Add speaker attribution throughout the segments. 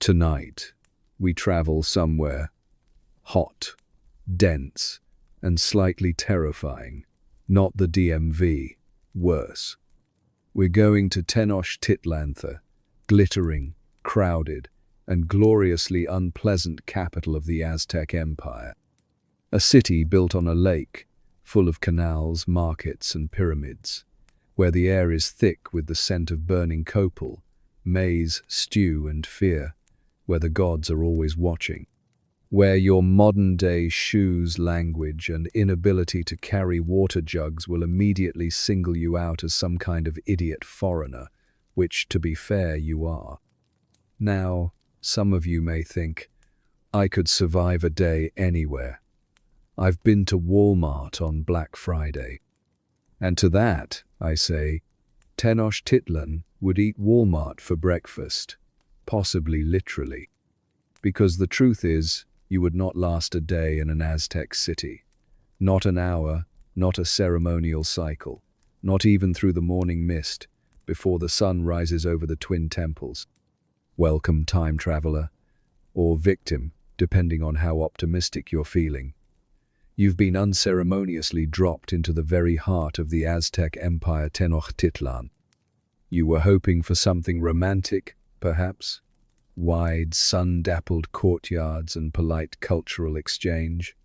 Speaker 1: Tonight, we travel somewhere hot, dense, and slightly terrifying. Not the DMV, worse. We're going to Tenochtitlan, glittering, crowded, and gloriously unpleasant capital of the Aztec Empire. A city built on a lake, full of canals, markets, and pyramids, where the air is thick with the scent of burning copal, maize, stew, and fear, where the gods are always watching, where your modern-day shoes, language, and inability to carry water jugs will immediately single you out as some kind of idiot foreigner, which, to be fair, you are. Now, some of you may think, I could survive a day anywhere. I've been to Walmart on Black Friday. And to that, I say, Tenochtitlan would eat Walmart for breakfast, possibly literally. Because the truth is, you would not last a day in an Aztec city. Not an hour, not a ceremonial cycle, not even through the morning mist, before the sun rises over the twin temples. Welcome, time traveler, or victim, depending on how optimistic you're feeling. You've been unceremoniously dropped into the very heart of the Aztec Empire Tenochtitlan. You were hoping for something romantic, perhaps? Wide, sun-dappled courtyards and polite cultural exchange?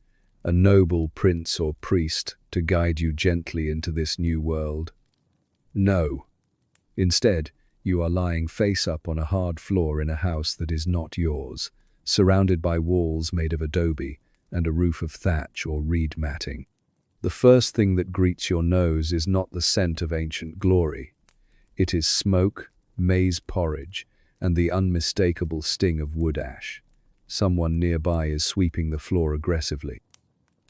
Speaker 1: A noble prince or priest to guide you gently into this new world? No. Instead, you are lying face up on a hard floor in a house that is not yours, surrounded by walls made of adobe and a roof of thatch or reed matting. The first thing that greets your nose is not the scent of ancient glory. It is smoke, maize porridge, and the unmistakable sting of wood ash. Someone nearby is sweeping the floor aggressively.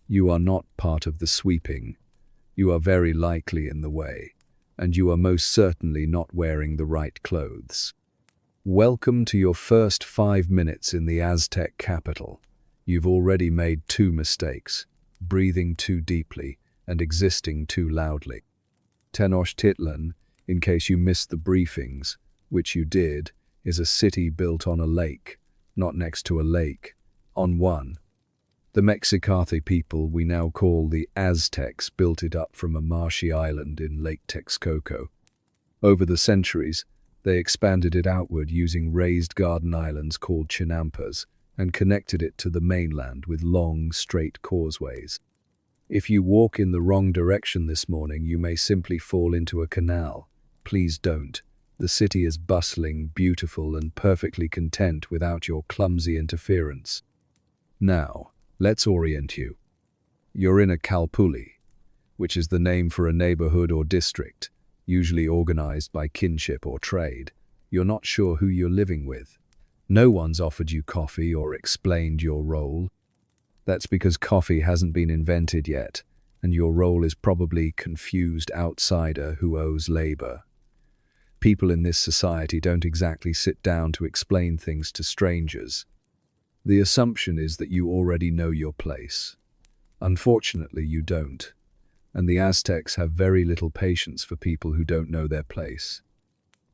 Speaker 1: You are not part of the sweeping. You are very likely in the way, and you are most certainly not wearing the right clothes. Welcome to your first 5 minutes in the Aztec capital. You've already made 2 mistakes, breathing too deeply and existing too loudly. Tenochtitlan, in case you missed the briefings, which you did, is a city built on a lake, not next to a lake, on one. The Mexicali people we now call the Aztecs built it up from a marshy island in Lake Texcoco. Over the centuries, they expanded it outward using raised garden islands called chinampas and connected it to the mainland with long, straight causeways. If you walk in the wrong direction this morning, you may simply fall into a canal. Please don't. The city is bustling, beautiful, and perfectly content without your clumsy interference. Now, let's orient you. You're in a calpulli, which is the name for a neighborhood or district, usually organized by kinship or trade. You're not sure who you're living with. No one's offered you coffee or explained your role. That's because coffee hasn't been invented yet, and your role is probably confused outsider who owes labor. People in this society don't exactly sit down to explain things to strangers. The assumption is that you already know your place. Unfortunately, you don't, and the Aztecs have very little patience for people who don't know their place.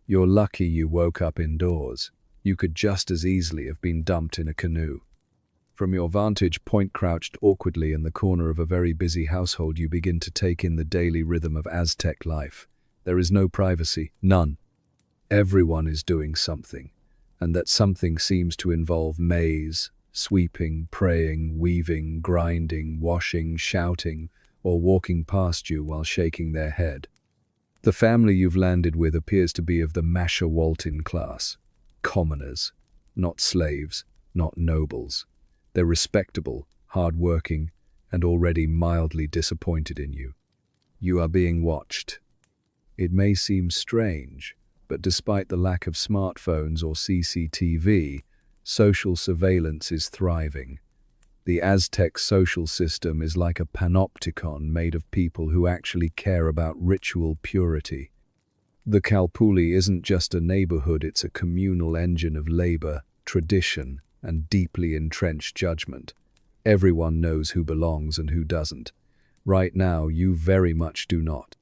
Speaker 1: You're lucky you woke up indoors. You could just as easily have been dumped in a canoe. From your vantage point crouched awkwardly in the corner of a very busy household, you begin to take in the daily rhythm of Aztec life. There is no privacy, none. Everyone is doing something, and that something seems to involve maize, sweeping, praying, weaving, grinding, washing, shouting, or walking past you while shaking their head. The family you've landed with appears to be of the Masha-Waltin class. Commoners, not slaves, not nobles. They're respectable, hard-working, and already mildly disappointed in you. You are being watched. It may seem strange, but despite the lack of smartphones or CCTV, social surveillance is thriving. The Aztec social system is like a panopticon made of people who actually care about ritual purity. The calpulli isn't just a neighborhood, it's a communal engine of labor, tradition, and deeply entrenched judgment. Everyone knows who belongs and who doesn't. Right now, you very much do not.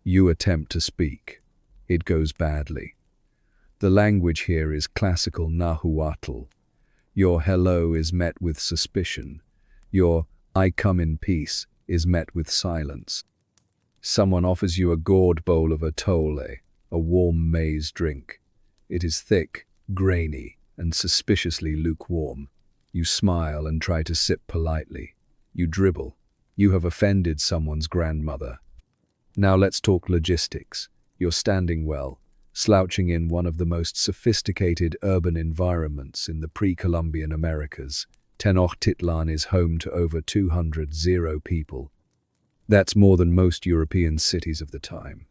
Speaker 1: You attempt to speak. It goes badly. The language here is classical Nahuatl. Your hello is met with suspicion. Your I come in peace is met with silence. Someone offers you a gourd bowl of atole, a warm maize drink. It is thick, grainy, and suspiciously lukewarm. You smile and try to sip politely. You dribble. You have offended someone's grandmother. Now let's talk logistics. You're standing well, slouching in one of the most sophisticated urban environments in the pre-Columbian Americas. Tenochtitlan is home to over 200 people. That's more than most European cities of the time.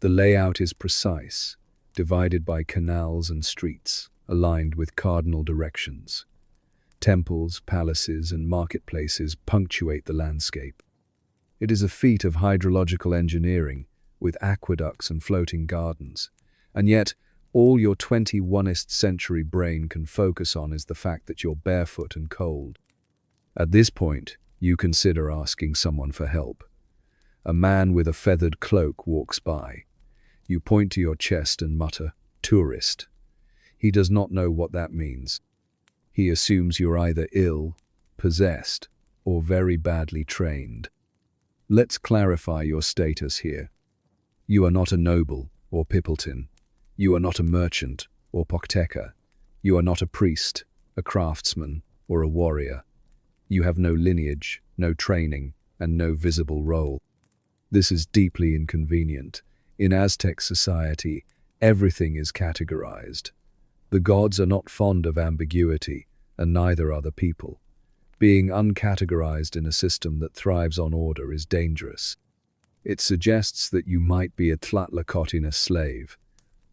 Speaker 1: The layout is precise, divided by canals and streets, aligned with cardinal directions. Temples, palaces, and marketplaces punctuate the landscape. It is a feat of hydrological engineering, with aqueducts and floating gardens. And yet, all your 21st century brain can focus on is the fact that you're barefoot and cold. At this point, you consider asking someone for help. A man with a feathered cloak walks by. You point to your chest and mutter, "Tourist." He does not know what that means. He assumes you're either ill, possessed, or very badly trained. Let's clarify your status here. You are not a noble or Pippleton. You are not a merchant or Pochteca. You are not a priest, a craftsman, or a warrior. You have no lineage, no training, and no visible role. This is deeply inconvenient. In Aztec society, everything is categorized. The gods are not fond of ambiguity, and neither are the people. Being uncategorized in a system that thrives on order is dangerous. It suggests that you might be a Tlachtlacotina slave,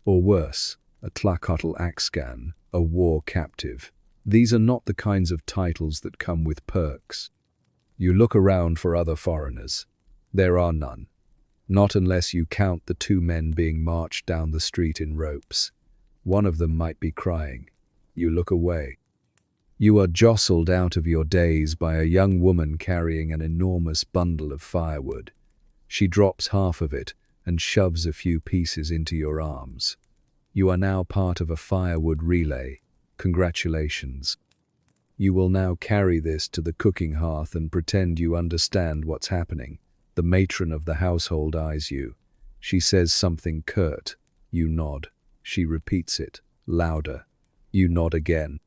Speaker 1: or worse, a Tlacotl Axcan, a war captive. These are not the kinds of titles that come with perks. You look around for other foreigners. There are none. Not unless you count the two men being marched down the street in ropes. One of them might be crying. You look away. You are jostled out of your daze by a young woman carrying an enormous bundle of firewood. She drops half of it and shoves a few pieces into your arms. You are now part of a firewood relay. Congratulations. You will now carry this to the cooking hearth and pretend you understand what's happening. The matron of the household eyes you. She says something curt. You nod. She repeats it, louder. You nod again.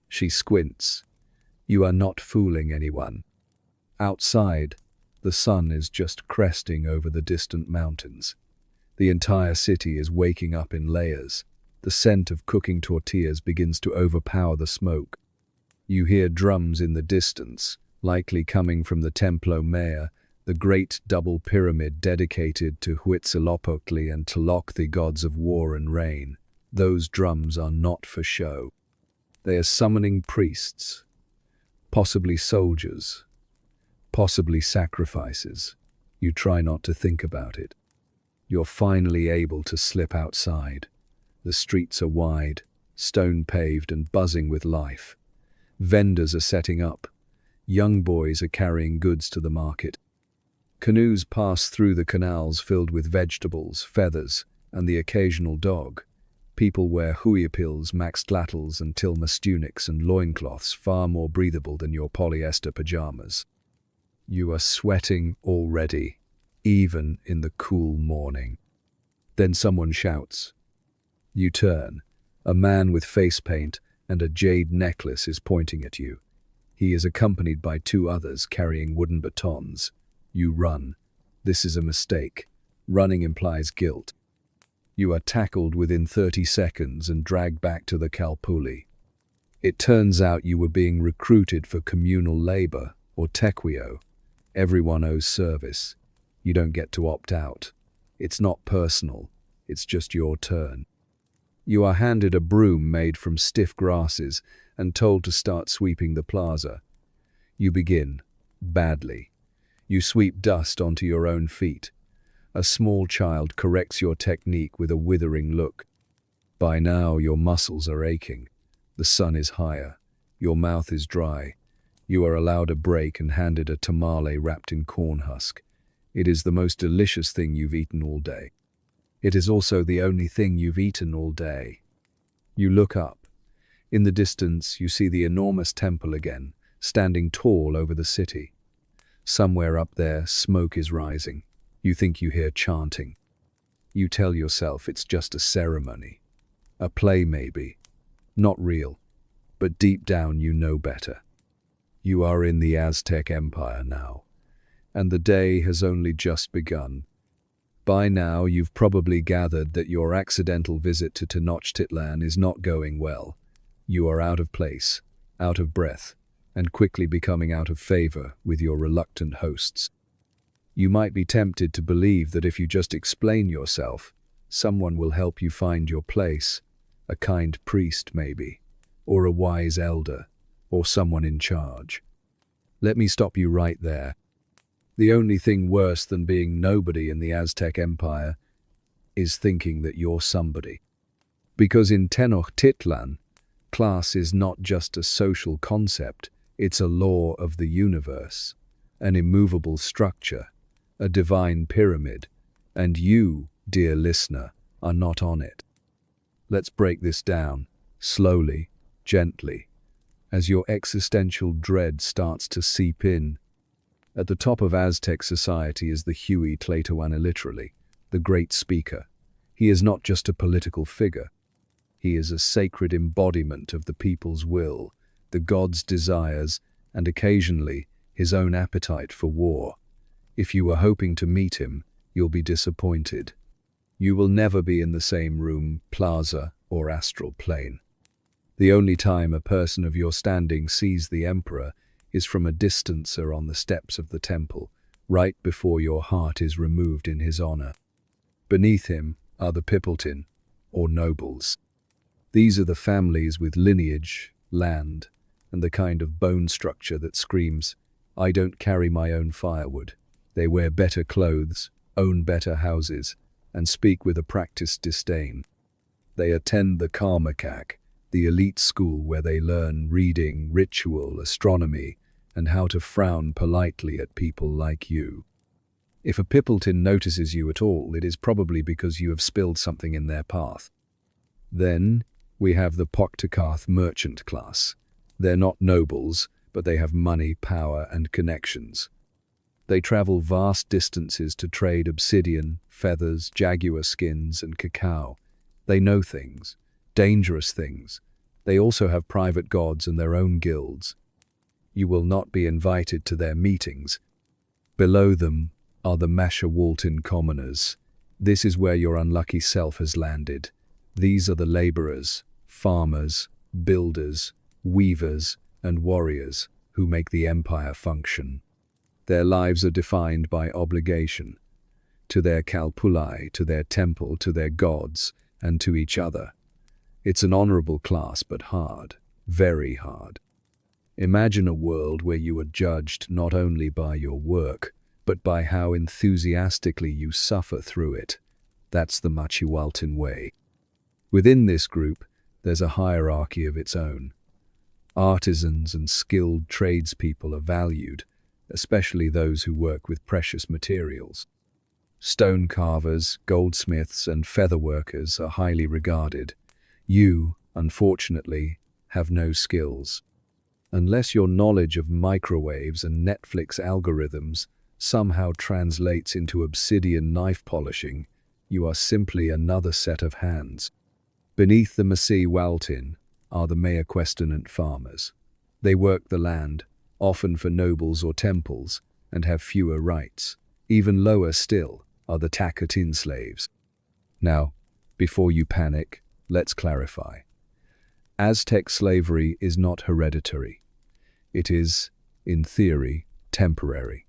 Speaker 1: She squints. You are not fooling anyone. Outside, the sun is just cresting over the distant mountains. The entire city is waking up in layers. The scent of cooking tortillas begins to overpower the smoke. You hear drums in the distance, likely coming from the Templo Mayor, the great double pyramid dedicated to Huitzilopochtli and Tlaloc, the gods of war and rain. Those drums are not for show. They are summoning priests, possibly soldiers, possibly sacrifices. You try not to think about it. You're finally able to slip outside. The streets are wide, stone-paved and buzzing with life. Vendors are setting up. Young boys are carrying goods to the market. Canoes pass through the canals filled with vegetables, feathers, and the occasional dog. People wear huipils, maxtlatls, and tilmas tunics and loincloths far more breathable than your polyester pajamas. You are sweating already, even in the cool morning. Then someone shouts. You turn. A man with face paint and a jade necklace is pointing at you. He is accompanied by two others carrying wooden batons. You run. This is a mistake. Running implies guilt. You are tackled within 30 seconds and dragged back to the Calpulli. It turns out you were being recruited for communal labor, or tequio. Everyone owes service. You don't get to opt out. It's not personal. It's just your turn. You are handed a broom made from stiff grasses and told to start sweeping the plaza. You begin, badly. You sweep dust onto your own feet. A small child corrects your technique with a withering look. By now, your muscles are aching. The sun is higher. Your mouth is dry. You are allowed a break and handed a tamale wrapped in corn husk. It is the most delicious thing you've eaten all day. It is also the only thing you've eaten all day. You look up. In the distance, you see the enormous temple again, standing tall over the city. Somewhere up there, smoke is rising. You think you hear chanting. You tell yourself it's just a ceremony. A play maybe. Not real. But deep down you know better. You are in the Aztec Empire now, and the day has only just begun. By now you've probably gathered that your accidental visit to Tenochtitlan is not going well. You are out of place, out of breath, and quickly becoming out of favor with your reluctant hosts. You might be tempted to believe that if you just explain yourself, someone will help you find your place, a kind priest maybe, or a wise elder, or someone in charge. Let me stop you right there. The only thing worse than being nobody in the Aztec Empire is thinking that you're somebody. Because in Tenochtitlan, class is not just a social concept, it's a law of the universe, an immovable structure, a divine pyramid, and you, dear listener, are not on it. Let's break this down, slowly, gently, as your existential dread starts to seep in. At the top of Aztec society is the Huey Tlatoani, the great speaker. He is not just a political figure. He is a sacred embodiment of the people's will, the gods' desires, and occasionally his own appetite for war. If you were hoping to meet him, you'll be disappointed. You will never be in the same room, plaza, or astral plane. The only time a person of your standing sees the emperor is from a distance or on the steps of the temple, right before your heart is removed in his honor. Beneath him are the Pippleton, or nobles. These are the families with lineage, land, and the kind of bone structure that screams, "I don't carry my own firewood." They wear better clothes, own better houses, and speak with a practiced disdain. They attend the Karmakak, the elite school where they learn reading, ritual, astronomy, and how to frown politely at people like you. If a Pippleton notices you at all, it is probably because you have spilled something in their path. Then we have the Poctocarth merchant class. They're not nobles, but they have money, power, and connections. They travel vast distances to trade obsidian, feathers, jaguar skins, and cacao. They know things, dangerous things. They also have private gods and their own guilds. You will not be invited to their meetings. Below them are the Mashawalton commoners. This is where your unlucky self has landed. These are the laborers, farmers, builders, weavers, and warriors who make the empire function. Their lives are defined by obligation, to their kalpulai, to their temple, to their gods, and to each other. It's an honorable class, but hard, very hard. Imagine a world where you are judged not only by your work, but by how enthusiastically you suffer through it. That's the Machiwaltin way. Within this group, there's a hierarchy of its own. Artisans and skilled tradespeople are valued, especially those who work with precious materials. Stone carvers, goldsmiths, and feather workers are highly regarded. You, unfortunately, have no skills. Unless your knowledge of microwaves and Netflix algorithms somehow translates into obsidian knife polishing, you are simply another set of hands. Beneath the Masi-Waltin are the Mayaquestionant farmers. They work the land, often for nobles or temples, and have fewer rights. Even lower still are the Tacotin slaves. Now, before you panic, let's clarify. Aztec slavery is not hereditary. It is, in theory, temporary.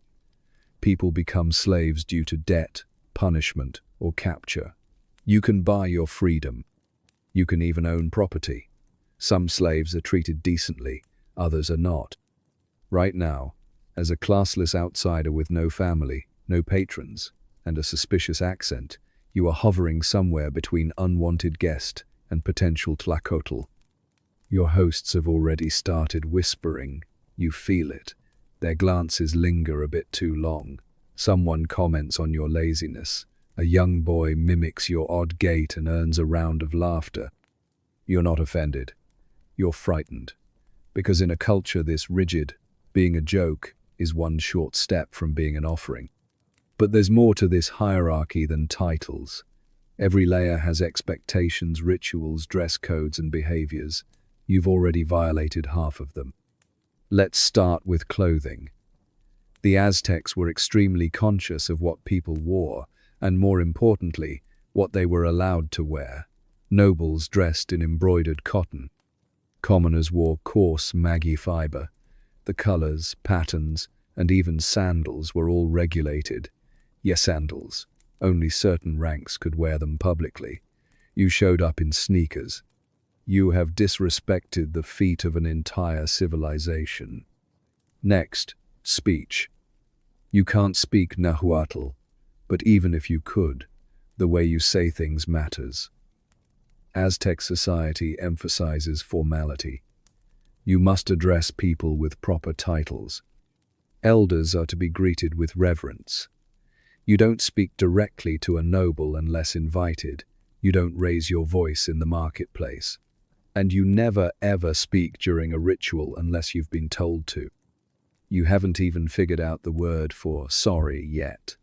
Speaker 1: People become slaves due to debt, punishment, or capture. You can buy your freedom. You can even own property. Some slaves are treated decently, others are not. Right now, as a classless outsider with no family, no patrons, and a suspicious accent, you are hovering somewhere between unwanted guest and potential tlacotl. Your hosts have already started whispering. You feel it. Their glances linger a bit too long. Someone comments on your laziness. A young boy mimics your odd gait and earns a round of laughter. You're not offended. You're frightened. Because in a culture this rigid, being a joke is one short step from being an offering. But there's more to this hierarchy than titles. Every layer has expectations, rituals, dress codes, and behaviors. You've already violated half of them. Let's start with clothing. The Aztecs were extremely conscious of what people wore, and more importantly, what they were allowed to wear. Nobles dressed in embroidered cotton. Commoners wore coarse Maggie fiber. The colors, patterns, and even sandals were all regulated. Yes, sandals. Only certain ranks could wear them publicly. You showed up in sneakers. You have disrespected the feet of an entire civilization. Next, speech. You can't speak Nahuatl, but even if you could, the way you say things matters. Aztec society emphasizes formality. You must address people with proper titles. Elders are to be greeted with reverence. You don't speak directly to a noble unless invited. You don't raise your voice in the marketplace. And you never ever speak during a ritual unless you've been told to. You haven't even figured out the word for sorry yet.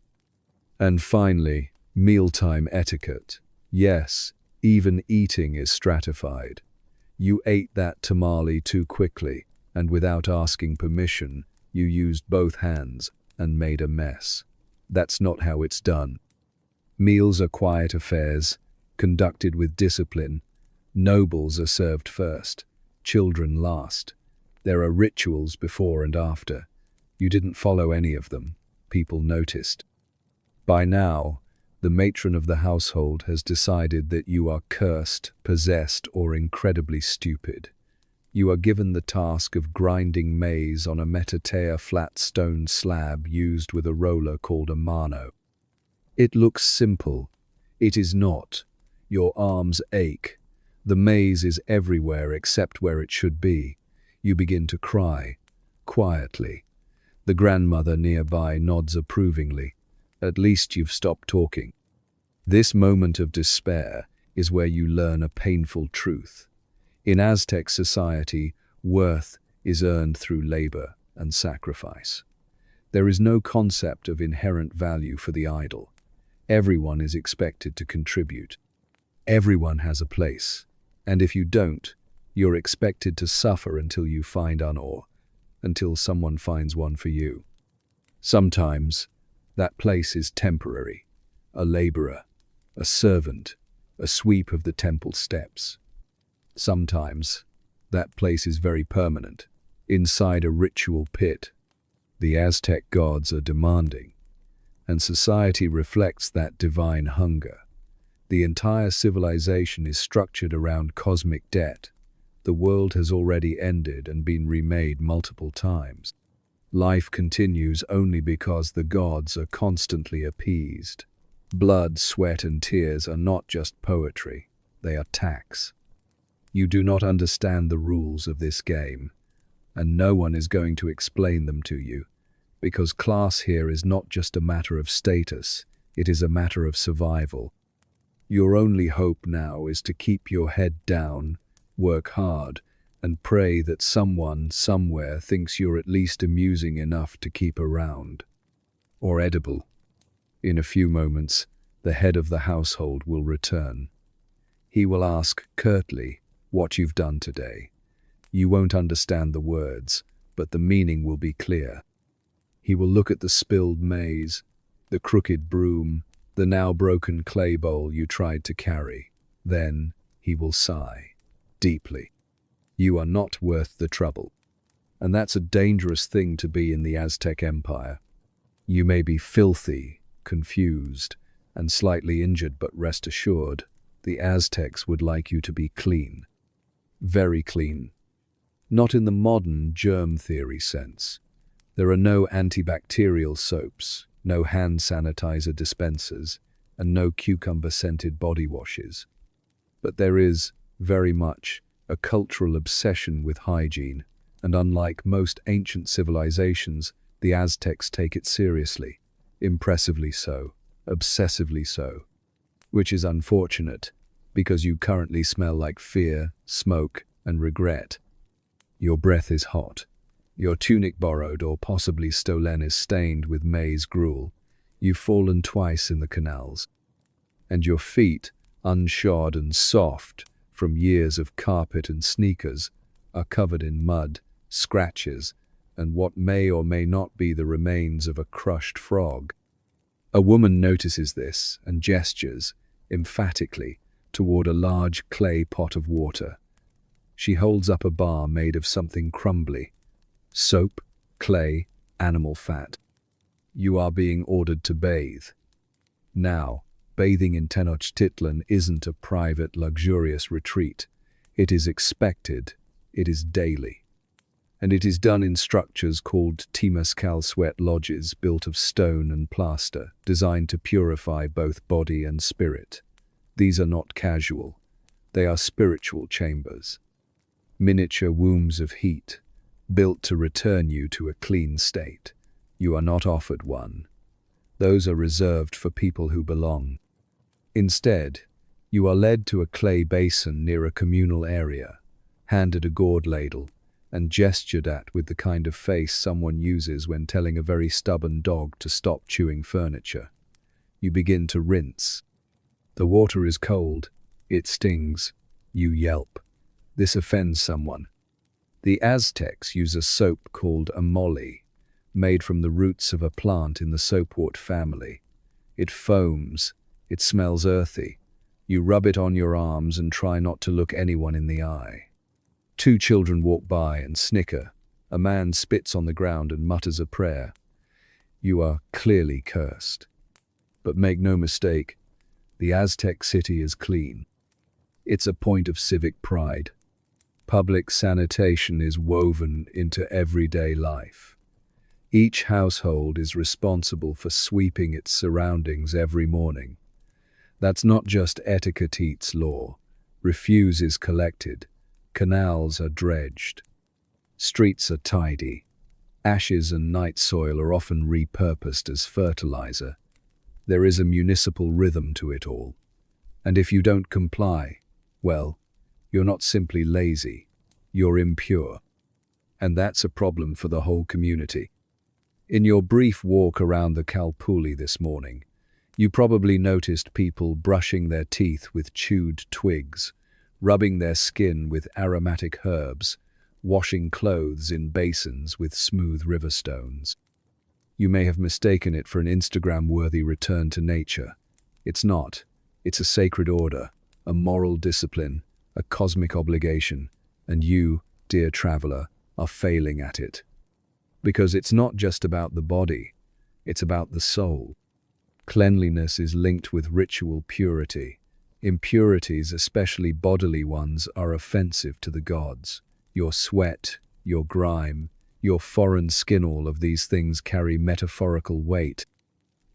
Speaker 1: And finally, mealtime etiquette. Yes, even eating is stratified. You ate that tamale too quickly, and without asking permission, you used both hands and made a mess. That's not how it's done. Meals are quiet affairs, conducted with discipline. Nobles are served first, children last. There are rituals before and after. You didn't follow any of them. People noticed. By now, the matron of the household has decided that you are cursed, possessed, or incredibly stupid. You are given the task of grinding maize on a metatea flat stone slab used with a roller called a mano. It looks simple. It is not. Your arms ache. The maize is everywhere except where it should be. You begin to cry, quietly. The grandmother nearby nods approvingly. At least you've stopped talking. This moment of despair is where you learn a painful truth. In Aztec society, worth is earned through labor and sacrifice. There is no concept of inherent value for the idle. Everyone is expected to contribute. Everyone has a place, and if you don't, you're expected to suffer until you find honor, until someone finds one for you. Sometimes, that place is temporary, a laborer, a servant, a sweep of the temple steps. Sometimes, that place is very permanent, inside a ritual pit. The Aztec gods are demanding, and society reflects that divine hunger. The entire civilization is structured around cosmic debt. The world has already ended and been remade multiple times. Life continues only because the gods are constantly appeased. Blood, sweat, and tears are not just poetry, they are tax. You do not understand the rules of this game, and no one is going to explain them to you, because class here is not just a matter of status, it is a matter of survival. Your only hope now is to keep your head down, work hard, and pray that someone, somewhere, thinks you're at least amusing enough to keep around. Or edible. In a few moments, the head of the household will return. He will ask curtly what you've done today. You won't understand the words, but the meaning will be clear. He will look at the spilled maize, the crooked broom, the now broken clay bowl you tried to carry. Then he will sigh, deeply. You are not worth the trouble. And that's a dangerous thing to be in the Aztec Empire. You may be filthy, confused, and slightly injured, but rest assured, the Aztecs would like you to be clean. Very clean. Not in the modern germ theory sense. There are no antibacterial soaps, no hand sanitizer dispensers, and no cucumber-scented body washes. But there is, very much, a cultural obsession with hygiene, and unlike most ancient civilizations, the Aztecs take it seriously, impressively so, obsessively so, which is unfortunate, because you currently smell like fear, smoke, and regret. Your breath is hot. Your tunic borrowed or possibly stolen is stained with maize gruel. You've fallen twice in the canals. And your feet, unshod and soft from years of carpet and sneakers, are covered in mud, scratches, and what may or may not be the remains of a crushed frog. A woman notices this and gestures, emphatically, toward a large clay pot of water. She holds up a bar made of something crumbly. Soap, clay, animal fat. You are being ordered to bathe. Now, bathing in Tenochtitlan isn't a private, luxurious retreat. It is expected. It is daily. And it is done in structures called Temescal sweat lodges built of stone and plaster, designed to purify both body and spirit. These are not casual. They are spiritual chambers. Miniature wombs of heat, built to return you to a clean state. You are not offered one. Those are reserved for people who belong. Instead, you are led to a clay basin near a communal area, handed a gourd ladle, and gestured at with the kind of face someone uses when telling a very stubborn dog to stop chewing furniture. You begin to rinse. The water is cold. It stings. You yelp. This offends someone. The Aztecs use a soap called a molle, made from the roots of a plant in the soapwort family. It foams. It smells earthy. You rub it on your arms and try not to look anyone in the eye. 2 children walk by and snicker. A man spits on the ground and mutters a prayer. You are clearly cursed. But make no mistake, the Aztec city is clean. It's a point of civic pride. Public sanitation is woven into everyday life. Each household is responsible for sweeping its surroundings every morning. That's not just etiquette's law. Refuse is collected. Canals are dredged. Streets are tidy. Ashes and night soil are often repurposed as fertilizer. There is a municipal rhythm to it all. And if you don't comply, well, you're not simply lazy, you're impure. And that's a problem for the whole community. In your brief walk around the Kalpuli this morning, you probably noticed people brushing their teeth with chewed twigs, rubbing their skin with aromatic herbs, washing clothes in basins with smooth river stones. You may have mistaken it for an Instagram-worthy return to nature. It's not. It's a sacred order, a moral discipline, a cosmic obligation, and you, dear traveler, are failing at it. Because it's not just about the body, it's about the soul. Cleanliness is linked with ritual purity. Impurities, especially bodily ones, are offensive to the gods. Your sweat, your grime, your foreign skin, all of these things carry metaphorical weight.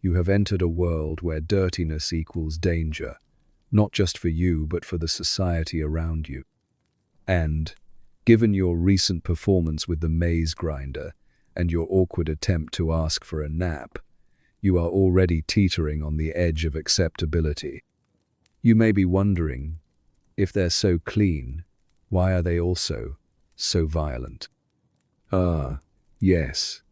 Speaker 1: You have entered a world where dirtiness equals danger, not just for you, but for the society around you. And, given your recent performance with the maize grinder and your awkward attempt to ask for a nap, you are already teetering on the edge of acceptability. You may be wondering, if they're so clean, why are they also so violent? Yes.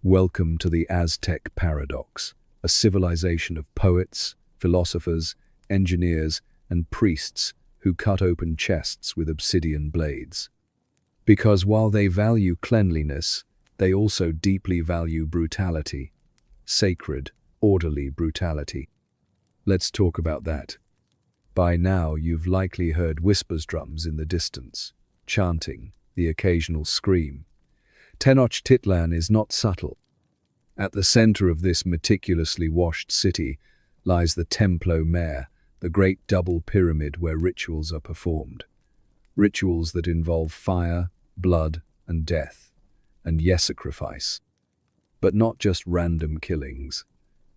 Speaker 1: Welcome to the Aztec paradox, a civilization of poets, philosophers, engineers, and priests who cut open chests with obsidian blades. Because while they value cleanliness, they also deeply value brutality, sacred, orderly brutality. Let's talk about that. By now, you've likely heard whispers drums in the distance, chanting, the occasional scream. Tenochtitlan is not subtle. At the center of this meticulously washed city lies the Templo Mayor, the great double pyramid where rituals are performed. Rituals that involve fire, blood, and death, and yes, sacrifice. But not just random killings.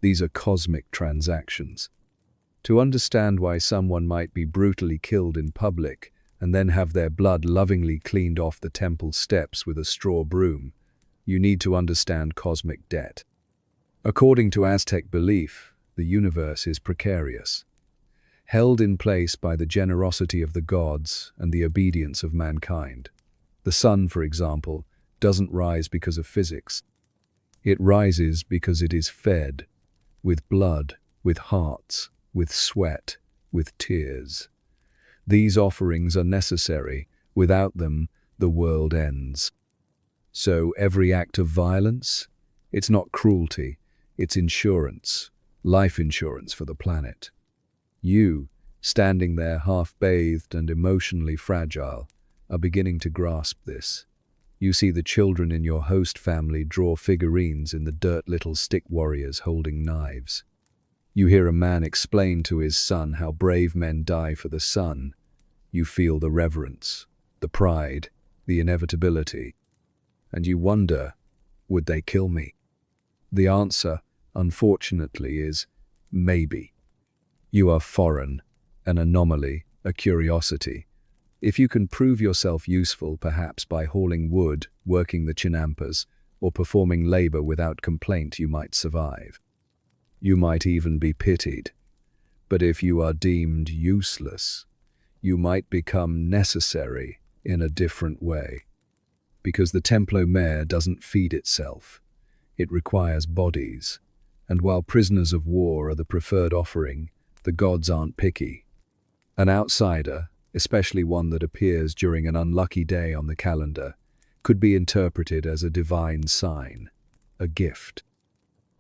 Speaker 1: These are cosmic transactions. To understand why someone might be brutally killed in public and then have their blood lovingly cleaned off the temple steps with a straw broom, you need to understand cosmic debt. According to Aztec belief, the universe is precarious. held in place by the generosity of the gods and the obedience of mankind. The sun, for example, doesn't rise because of physics. It rises because it is fed, with blood, with hearts, with sweat, with tears. These offerings are necessary. Without them, the world ends. So every act of violence, it's not cruelty, it's insurance, life insurance for the planet. You, standing there half-bathed and emotionally fragile, are beginning to grasp this. You see the children in your host family draw figurines in the dirt little stick warriors holding knives. You hear a man explain to his son how brave men die for the sun. You feel the reverence, the pride, the inevitability. And you wonder, would they kill me? The answer, unfortunately, is maybe. You are foreign, an anomaly, a curiosity. If you can prove yourself useful, perhaps by hauling wood, working the chinampas, or performing labor without complaint, you might survive. You might even be pitied. But if you are deemed useless, you might become necessary in a different way. Because the Templo Mayor doesn't feed itself. It requires bodies. And while prisoners of war are the preferred offering, the gods aren't picky. An outsider, especially one that appears during an unlucky day on the calendar, could be interpreted as a divine sign, a gift.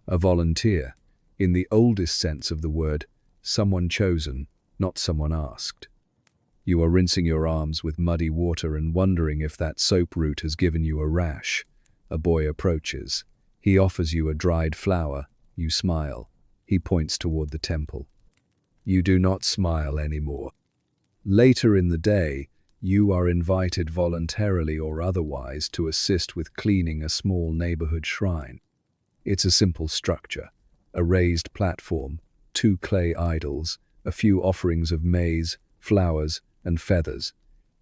Speaker 1: A volunteer, in the oldest sense of the word, someone chosen, not someone asked. You are rinsing your arms with muddy water and wondering if that soap root has given you a rash. A boy approaches. He offers you a dried flower. You smile. He points toward the temple. You do not smile anymore. Later in the day, you are invited voluntarily or otherwise to assist with cleaning a small neighborhood shrine. It's a simple structure, a raised platform, 2 clay idols, a few offerings of maize, flowers, and feathers.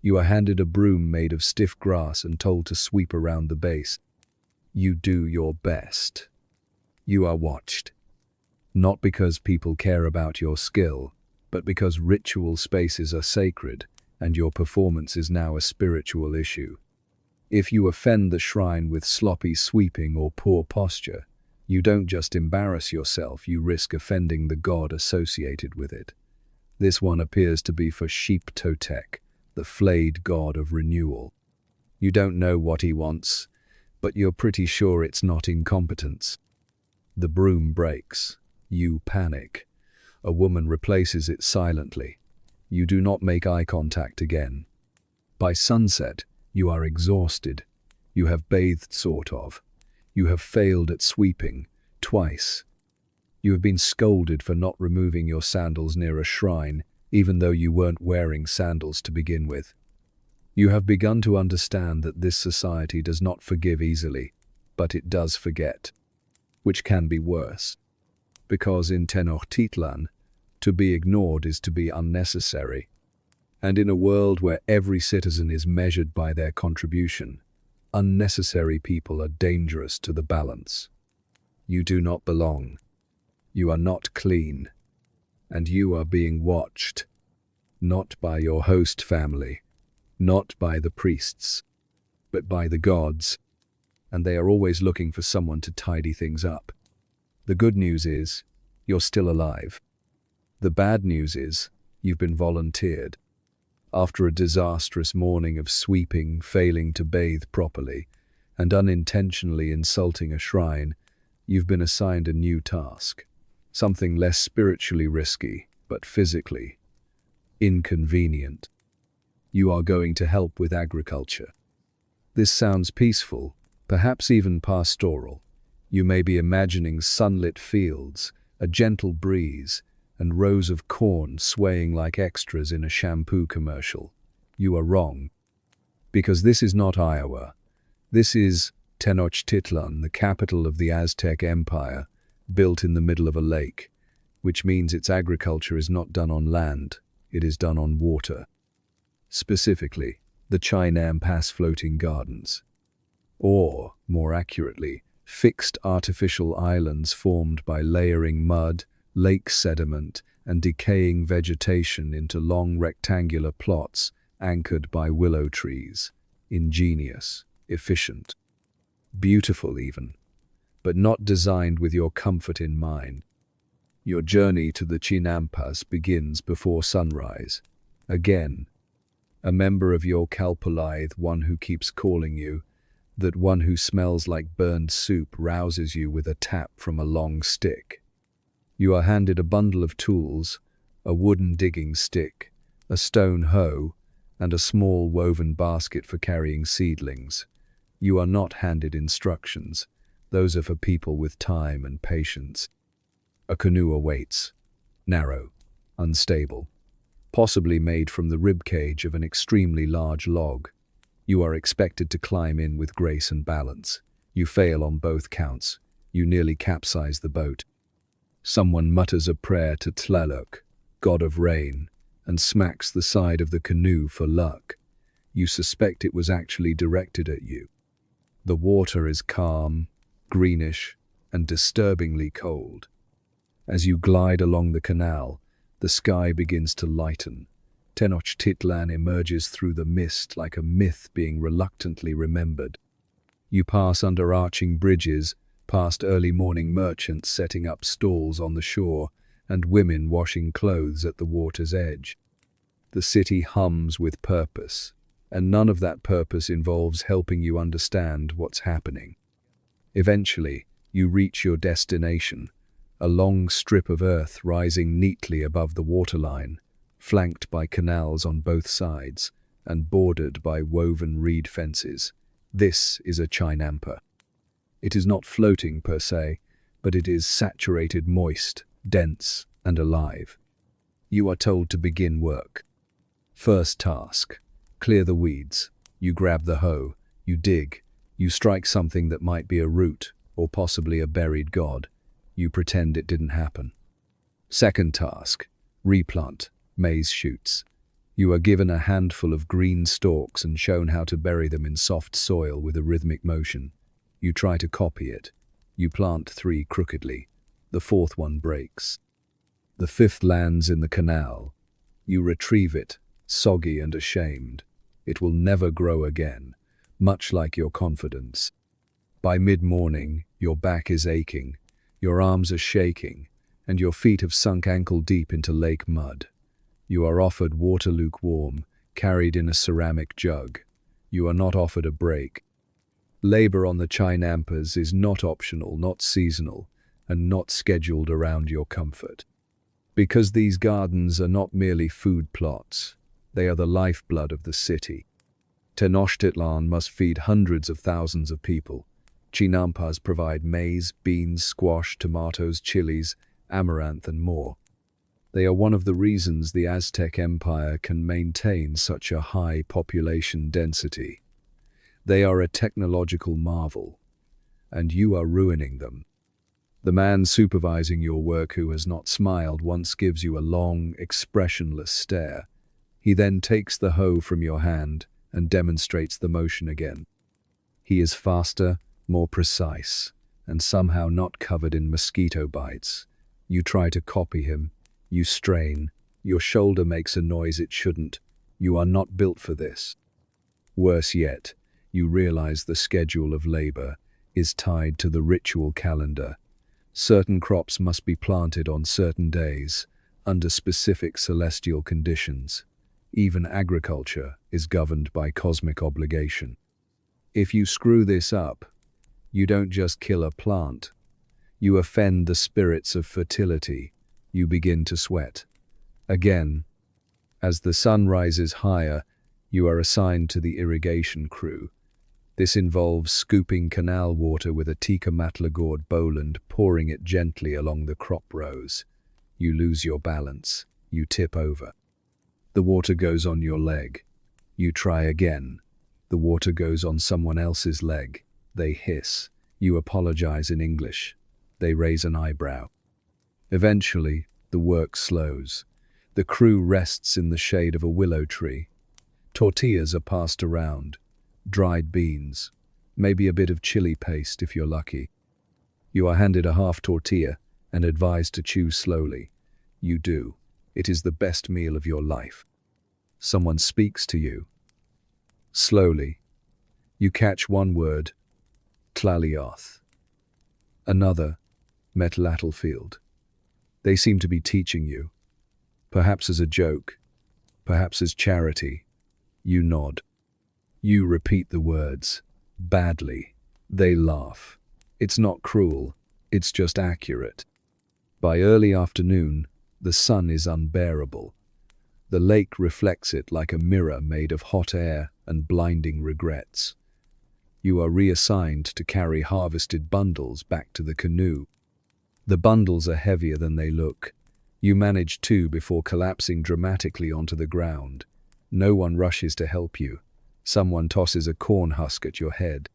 Speaker 1: You are handed a broom made of stiff grass and told to sweep around the base. You do your best. You are watched. Not because people care about your skill, but because ritual spaces are sacred and your performance is now a spiritual issue. If you offend the shrine with sloppy sweeping or poor posture, you don't just embarrass yourself, you risk offending the god associated with it. This one appears to be for Sheep Totek, the flayed god of renewal. You don't know what he wants, but you're pretty sure it's not incompetence. The broom breaks. You panic. A woman replaces it silently. You do not make eye contact again. By sunset, you are exhausted. You have bathed, sort of. You have failed at sweeping, twice. You have been scolded for not removing your sandals near a shrine, even though you weren't wearing sandals to begin with. You have begun to understand that this society does not forgive easily, but it does forget, which can be worse. Because in Tenochtitlan, to be ignored is to be unnecessary. And in a world where every citizen is measured by their contribution, unnecessary people are dangerous to the balance. You do not belong. You are not clean. And you are being watched. Not by your host family, not by the priests, but by the gods. And they are always looking for someone to tidy things up. The good news is, you're still alive. The bad news is, you've been volunteered. After a disastrous morning of sweeping, failing to bathe properly, and unintentionally insulting a shrine, you've been assigned a new task. Something less spiritually risky, but physically inconvenient. You are going to help with agriculture. This sounds peaceful, perhaps even pastoral. You may be imagining sunlit fields, a gentle breeze, and rows of corn swaying like extras in a shampoo commercial. You are wrong. Because this is not Iowa. This is Tenochtitlan, the capital of the Aztec Empire, built in the middle of a lake, which means its agriculture is not done on land, it is done on water. Specifically, the Chainam Pass floating gardens. Or, more accurately, fixed artificial islands formed by layering mud, lake sediment, and decaying vegetation into long rectangular plots anchored by willow trees. Ingenious, efficient, beautiful even, but not designed with your comfort in mind. Your journey to the Chinampas begins before sunrise. Again, a member of your Kalpalithe, one who keeps calling you, that one who smells like burned soup, rouses you with a tap from a long stick. You are handed a bundle of tools, a wooden digging stick, a stone hoe, and a small woven basket for carrying seedlings. You are not handed instructions. Those are for people with time and patience. A canoe awaits, narrow, unstable, possibly made from the ribcage of an extremely large log. You are expected to climb in with grace and balance. You fail on both counts. You nearly capsize the boat. Someone mutters a prayer to Tlaloc, god of rain, and smacks the side of the canoe for luck. You suspect it was actually directed at you. The water is calm, greenish, and disturbingly cold. As you glide along the canal, the sky begins to lighten. Tenochtitlan emerges through the mist like a myth being reluctantly remembered. You pass under arching bridges, past early morning merchants setting up stalls on the shore, and women washing clothes at the water's edge. The city hums with purpose, and none of that purpose involves helping you understand what's happening. Eventually, you reach your destination, a long strip of earth rising neatly above the waterline, flanked by canals on both sides, and bordered by woven reed fences. This is a Chinampa. It is not floating per se, but it is saturated, moist, dense, and alive. You are told to begin work. First task, clear the weeds. You grab the hoe, you dig, you strike something that might be a root, or possibly a buried god. You pretend it didn't happen. Second task, replant maize shoots. You are given a handful of green stalks and shown how to bury them in soft soil with a rhythmic motion. You try to copy it. You plant 3 crookedly. The 4th one breaks. The 5th lands in the canal. You retrieve it, soggy and ashamed. It will never grow again, much like your confidence. By mid-morning, your back is aching, your arms are shaking, and your feet have sunk ankle-deep into lake mud. You are offered water lukewarm, carried in a ceramic jug. You are not offered a break. Labor on the Chinampas is not optional, not seasonal, and not scheduled around your comfort. Because these gardens are not merely food plots, they are the lifeblood of the city. Tenochtitlan must feed hundreds of thousands of people. Chinampas provide maize, beans, squash, tomatoes, chilies, amaranth, and more. They are one of the reasons the Aztec Empire can maintain such a high population density. They are a technological marvel, and you are ruining them. The man supervising your work who has not smiled once gives you a long, expressionless stare. He then takes the hoe from your hand and demonstrates the motion again. He is faster, more precise, and somehow not covered in mosquito bites. You try to copy him. You strain. Your shoulder makes a noise it shouldn't. You are not built for this. Worse yet, you realize the schedule of labor is tied to the ritual calendar. Certain crops must be planted on certain days, under specific celestial conditions. Even agriculture is governed by cosmic obligation. If you screw this up, you don't just kill a plant. You offend the spirits of fertility. You begin to sweat. Again, as the sun rises higher, you are assigned to the irrigation crew. This involves scooping canal water with a Tikamatlagourd bowl and pouring it gently along the crop rows. You lose your balance. You tip over. The water goes on your leg. You try again. The water goes on someone else's leg. They hiss. You apologize in English. They raise an eyebrow. Eventually, the work slows. The crew rests in the shade of a willow tree. Tortillas are passed around. Dried beans. Maybe a bit of chili paste if you're lucky. You are handed a half tortilla and advised to chew slowly. You do. It is the best meal of your life. Someone speaks to you. Slowly, you catch one word, tlalioth. Another, metlattlfield. They seem to be teaching you. Perhaps as a joke, perhaps as charity. You nod. You repeat the words. Badly. They laugh. It's not cruel, it's just accurate. By early afternoon, the sun is unbearable. The lake reflects it like a mirror made of hot air and blinding regrets. You are reassigned to carry harvested bundles back to the canoe. The bundles are heavier than they look. You manage two before collapsing dramatically onto the ground. No one rushes to help you. Someone tosses a corn husk at your head.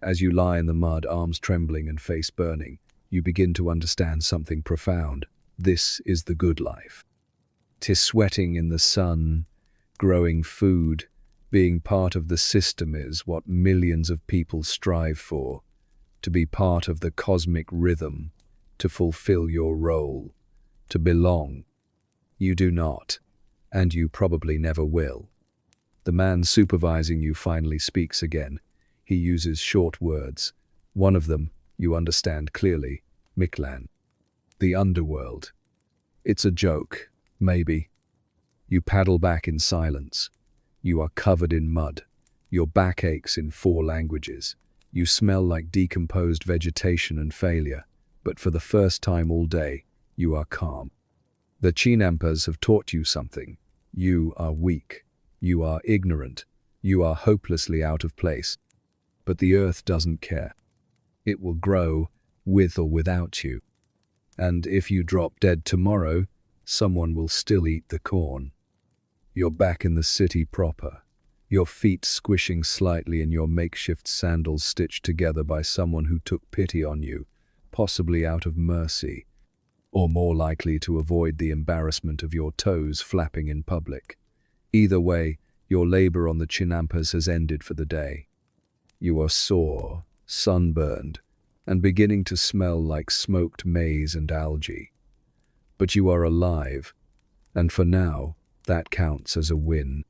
Speaker 1: As you lie in the mud, arms trembling and face burning, you begin to understand something profound. This is the good life. 'Tis sweating in the sun, growing food, being part of the system is what millions of people strive for. To be part of the cosmic rhythm, to fulfill your role, to belong. You do not, and you probably never will. The man supervising you finally speaks again. He uses short words. One of them, you understand clearly, Miklan. The underworld. It's a joke, maybe. You paddle back in silence. You are covered in mud. Your back aches in 4 languages. You smell like decomposed vegetation and failure, but for the first time all day, you are calm. The Chinampas have taught you something. You are weak. You are ignorant. You are hopelessly out of place. But the earth doesn't care. It will grow with or without you. And if you drop dead tomorrow, someone will still eat the corn. You're back in the city proper, your feet squishing slightly in your makeshift sandals stitched together by someone who took pity on you, possibly out of mercy, or more likely to avoid the embarrassment of your toes flapping in public. Either way, your labor on the Chinampas has ended for the day. You are sore, sunburned, and beginning to smell like smoked maize and algae. But you are alive, and for now, that counts as a win.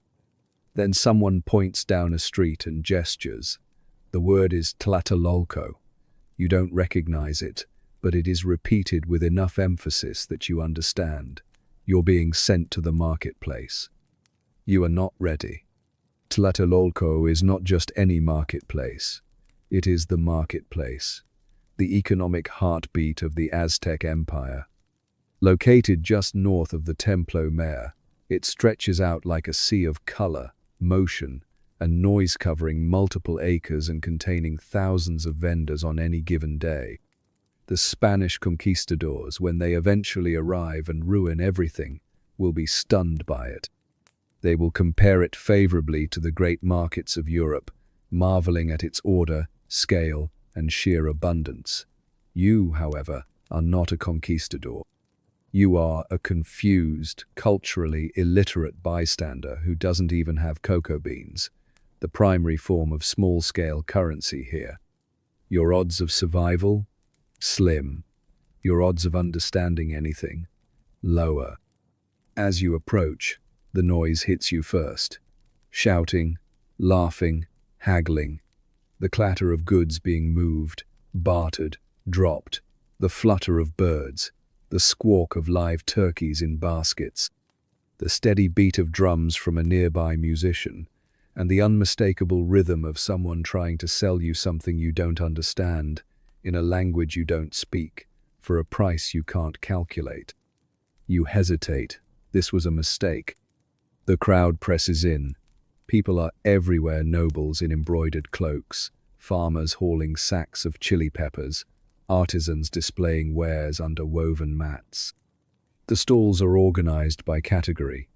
Speaker 1: Then someone points down a street and gestures. The word is Tlatelolco. You don't recognize it, but it is repeated with enough emphasis that you understand. You're being sent to the marketplace. You are not ready. Tlatelolco is not just any marketplace. It is the marketplace, the economic heartbeat of the Aztec Empire. Located just north of the Templo Mayor, it stretches out like a sea of color, motion, and noise covering multiple acres and containing thousands of vendors on any given day. The Spanish conquistadors, when they eventually arrive and ruin everything, will be stunned by it. They will compare it favorably to the great markets of Europe, marveling at its order, scale, and sheer abundance. You, however, are not a conquistador. You are a confused, culturally illiterate bystander who doesn't even have cocoa beans, the primary form of small-scale currency here. Your odds of survival? Slim. Your odds of understanding anything? Lower. As you approach, the noise hits you first. Shouting, laughing, haggling. The clatter of goods being moved, bartered, dropped. The flutter of birds. The squawk of live turkeys in baskets. The steady beat of drums from a nearby musician. And the unmistakable rhythm of someone trying to sell you something you don't understand, in a language you don't speak, for a price you can't calculate. You hesitate. This was a mistake. The crowd presses in. People are everywhere, nobles in embroidered cloaks, farmers hauling sacks of chili peppers, artisans displaying wares under woven mats. The stalls are organized by category.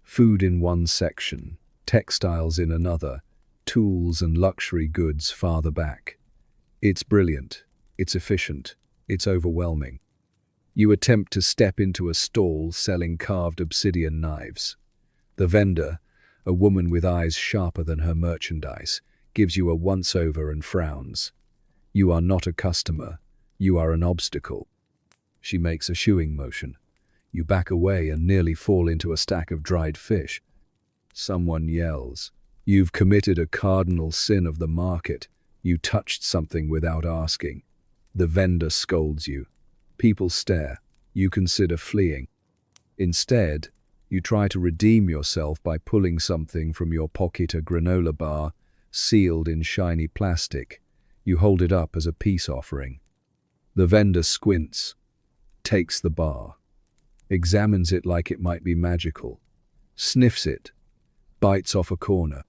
Speaker 1: Food in one section, textiles in another, tools and luxury goods farther back. It's brilliant, it's efficient, it's overwhelming. You attempt to step into a stall selling carved obsidian knives. The vendor, a woman with eyes sharper than her merchandise, gives you a once-over and frowns. You are not a customer, you are an obstacle. She makes a shooing motion. You back away and nearly fall into a stack of dried fish. Someone yells, "You've committed a cardinal sin of the market. You touched something without asking." The vendor scolds you. People stare. You consider fleeing. Instead, you try to redeem yourself by pulling something from your pocket, a granola bar, sealed in shiny plastic. You hold it up as a peace offering. The vendor squints, takes the bar, examines it like it might be magical, sniffs it, bites off a corner,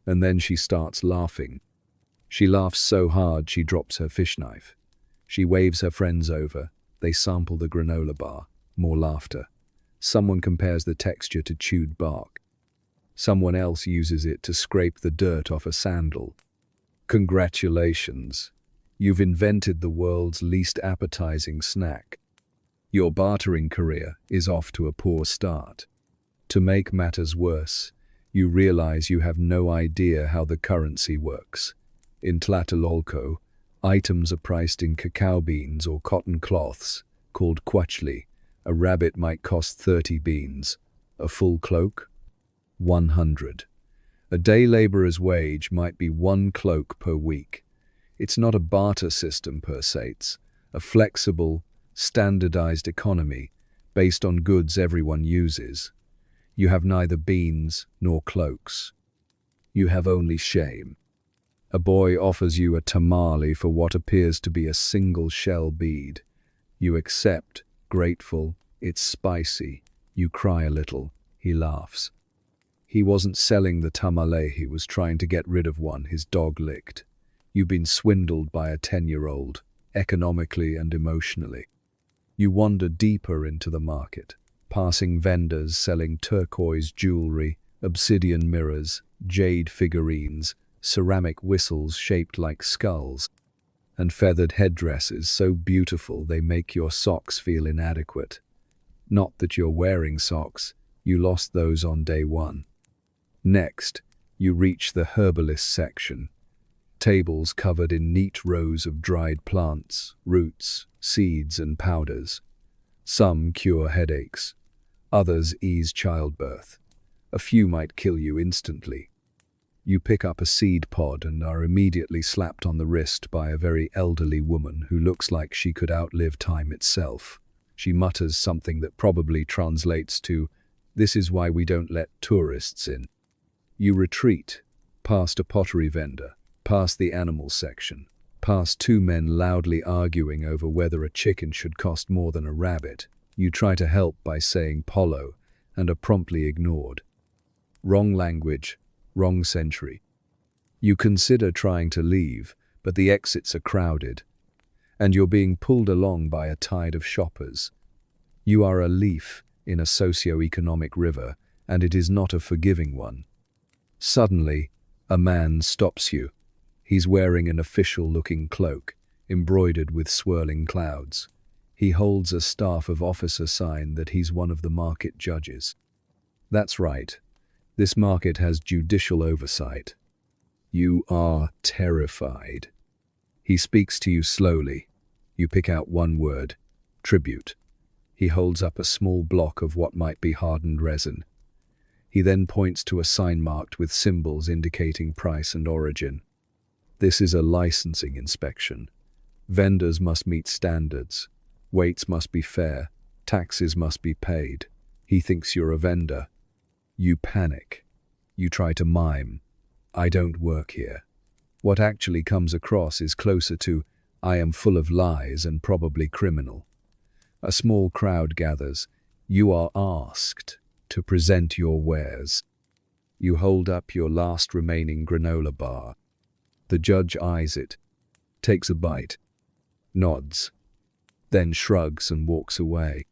Speaker 1: and then she starts laughing. She laughs so hard she drops her fish knife. She waves her friends over. They sample the granola bar. More laughter. Someone compares the texture to chewed bark. Someone else uses it to scrape the dirt off a sandal. Congratulations. You've invented the world's least appetizing snack. Your bartering career is off to a poor start. To make matters worse, you realize you have no idea how the currency works. In Tlatelolco, items are priced in cacao beans or cotton cloths, called quachli. A rabbit might cost 30 beans. A full cloak? 100. A day laborer's wage might be 1 cloak per week. It's not a barter system per se, it's a flexible, standardized economy based on goods everyone uses. You have neither beans nor cloaks. You have only shame. A boy offers you a tamale for what appears to be a single shell bead. You accept, grateful. It's spicy. You cry a little. He laughs. He wasn't selling the tamale, he was trying to get rid of one his dog licked. You've been swindled by a 10-year-old, economically and emotionally. You wander deeper into the market, passing vendors selling turquoise jewelry, obsidian mirrors, jade figurines, ceramic whistles shaped like skulls, and feathered headdresses so beautiful they make your socks feel inadequate. Not that you're wearing socks, you lost those on day one. Next, you reach the herbalist section. Tables covered in neat rows of dried plants, roots, seeds, and powders. Some cure headaches. Others ease childbirth. A few might kill you instantly. You pick up a seed pod and are immediately slapped on the wrist by a very elderly woman who looks like she could outlive time itself. She mutters something that probably translates to, "This is why we don't let tourists in." You retreat, past a pottery vendor, past the animal section, past 2 men loudly arguing over whether a chicken should cost more than a rabbit. You try to help by saying polo and are promptly ignored. Wrong language, wrong century. You consider trying to leave, but the exits are crowded, and you're being pulled along by a tide of shoppers. You are a leaf in a socio-economic river, and it is not a forgiving one. Suddenly, a man stops you. He's wearing an official-looking cloak, embroidered with swirling clouds. He holds a staff of officer sign that he's one of the market judges. That's right. This market has judicial oversight. You are terrified. He speaks to you slowly. You pick out one word, tribute. He holds up a small block of what might be hardened resin. He then points to a sign marked with symbols indicating price and origin. This is a licensing inspection. Vendors must meet standards. Weights must be fair. Taxes must be paid. He thinks you're a vendor. You panic. You try to mime, "I don't work here." What actually comes across is closer to, "I am full of lies and probably criminal." A small crowd gathers. You are asked to present your wares. You hold up your last remaining granola bar. The judge eyes it, takes a bite, nods, then shrugs and walks away.